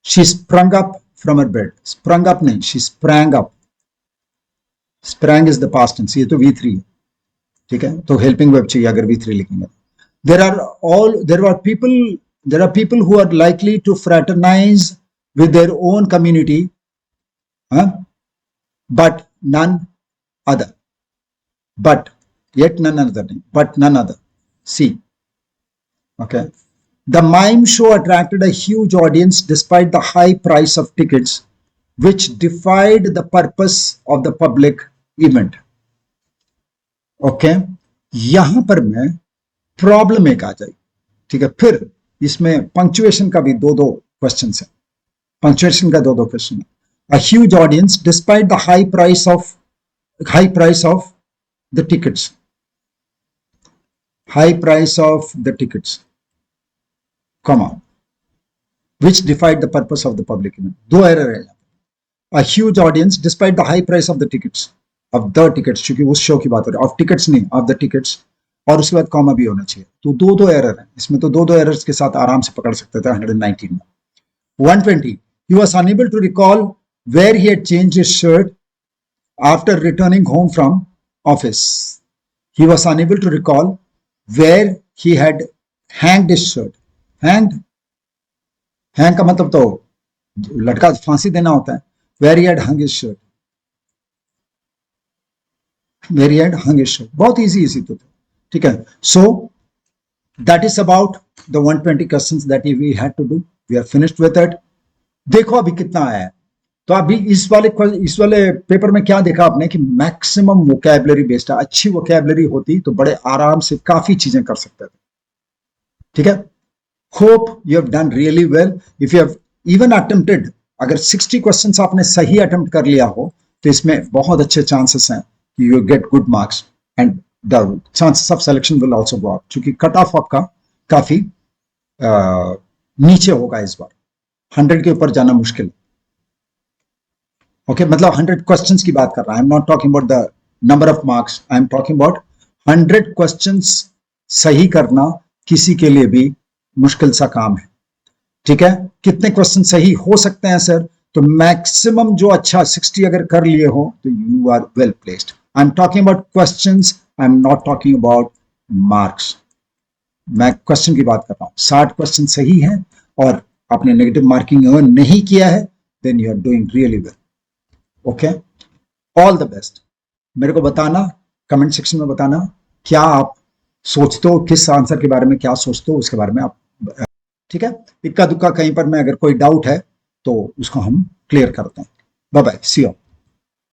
she sprung up from her bed. Sprung up नहीं, she sprang up. Sprang is the past tense. ये तो V3 है. ठीक है, तो helping verb चाहिए अगर V3 लिखेंगे. There are people who are likely to fraternize with their own community, but none other. But yet none other, but none other. C. Okay. The mime show attracted a huge audience despite the high price of tickets, which defied the purpose of the public event. Okay. यहां पर मैं प्रॉब्लम एक आ जाएगी. ठीक है, फिर इसमें पंक्चुएशन का भी दो क्वेश्चन है. पंक्चुएशन का दो क्वेश्चन है. A huge audience despite the high price of the tickets. High price of the tickets, comma, which defied the purpose of the public event. दो एरर है. A huge audience despite the high price of the tickets, of the tickets, क्योंकि उस शो की बात हो रही है, of tickets नहीं, of the tickets, और उसके बाद कॉमा भी होना चाहिए. तो दो एरर है इसमें. तो दो एरर्स के साथ आराम से पकड़ सकते थे 119 में. 120. He was unable to recall where he had changed his shirt after returning home from office. He was unable to recall where he had hanged his shirt. Hang का मतलब तो लटका फांसी देना होता है. Where he had hung his shirt. Where he had hung his shirt. बहुत easy तो. ठीक है. So that is about the 120 questions that we had to do. We are finished with it. देखो अभी कितना आया है. तो अभी इस वाले पेपर में क्या देखा आपने कि मैक्सिमम वोकैबुलरी बेस्ड है. अच्छी वोकैबुलरी होती तो बड़े आराम से काफी चीजें कर सकते थे. ठीक है. Hope you have done really well. If you have even attempted, अगर 60 क्वेश्चंस आपने सही अटेम्प्ट कर लिया हो तो इसमें बहुत अच्छे चांसेस हैं कि you get good marks and the chances of selection will also go up, क्योंकि कट ऑफ आपका काफी नीचे होगा इस बार. 100 के ऊपर जाना मुश्किल. ओके, मतलब 100 क्वेश्चंस की बात कर रहा है. आई am not talking about the number of marks, I am talking about 100 questions सही करना किसी के लिए भी मुश्किल सा काम है. ठीक है. कितने क्वेश्चन सही हो सकते हैं सर? तो मैक्सिमम जो अच्छा 60 अगर कर लिए हो तो you are well placed. I am talking about questions, I am not talking about marks. मैं क्वेश्चन की बात कर रहा हूं. 60 क्वेश्चन सही है और आपने नेगेटिव मार्किंग अर्न नहीं किया है, then you are doing really well. Okay, all the best. मेरे को बताना, कमेंट सेक्शन में बताना क्या आप सोचते हो, किस आंसर के बारे में क्या सोचते हो, उसके बारे में आप. ठीक है. इक्का दुक्का कहीं पर में अगर कोई डाउट है तो उसको हम क्लियर करते हैं. Bye bye, see you.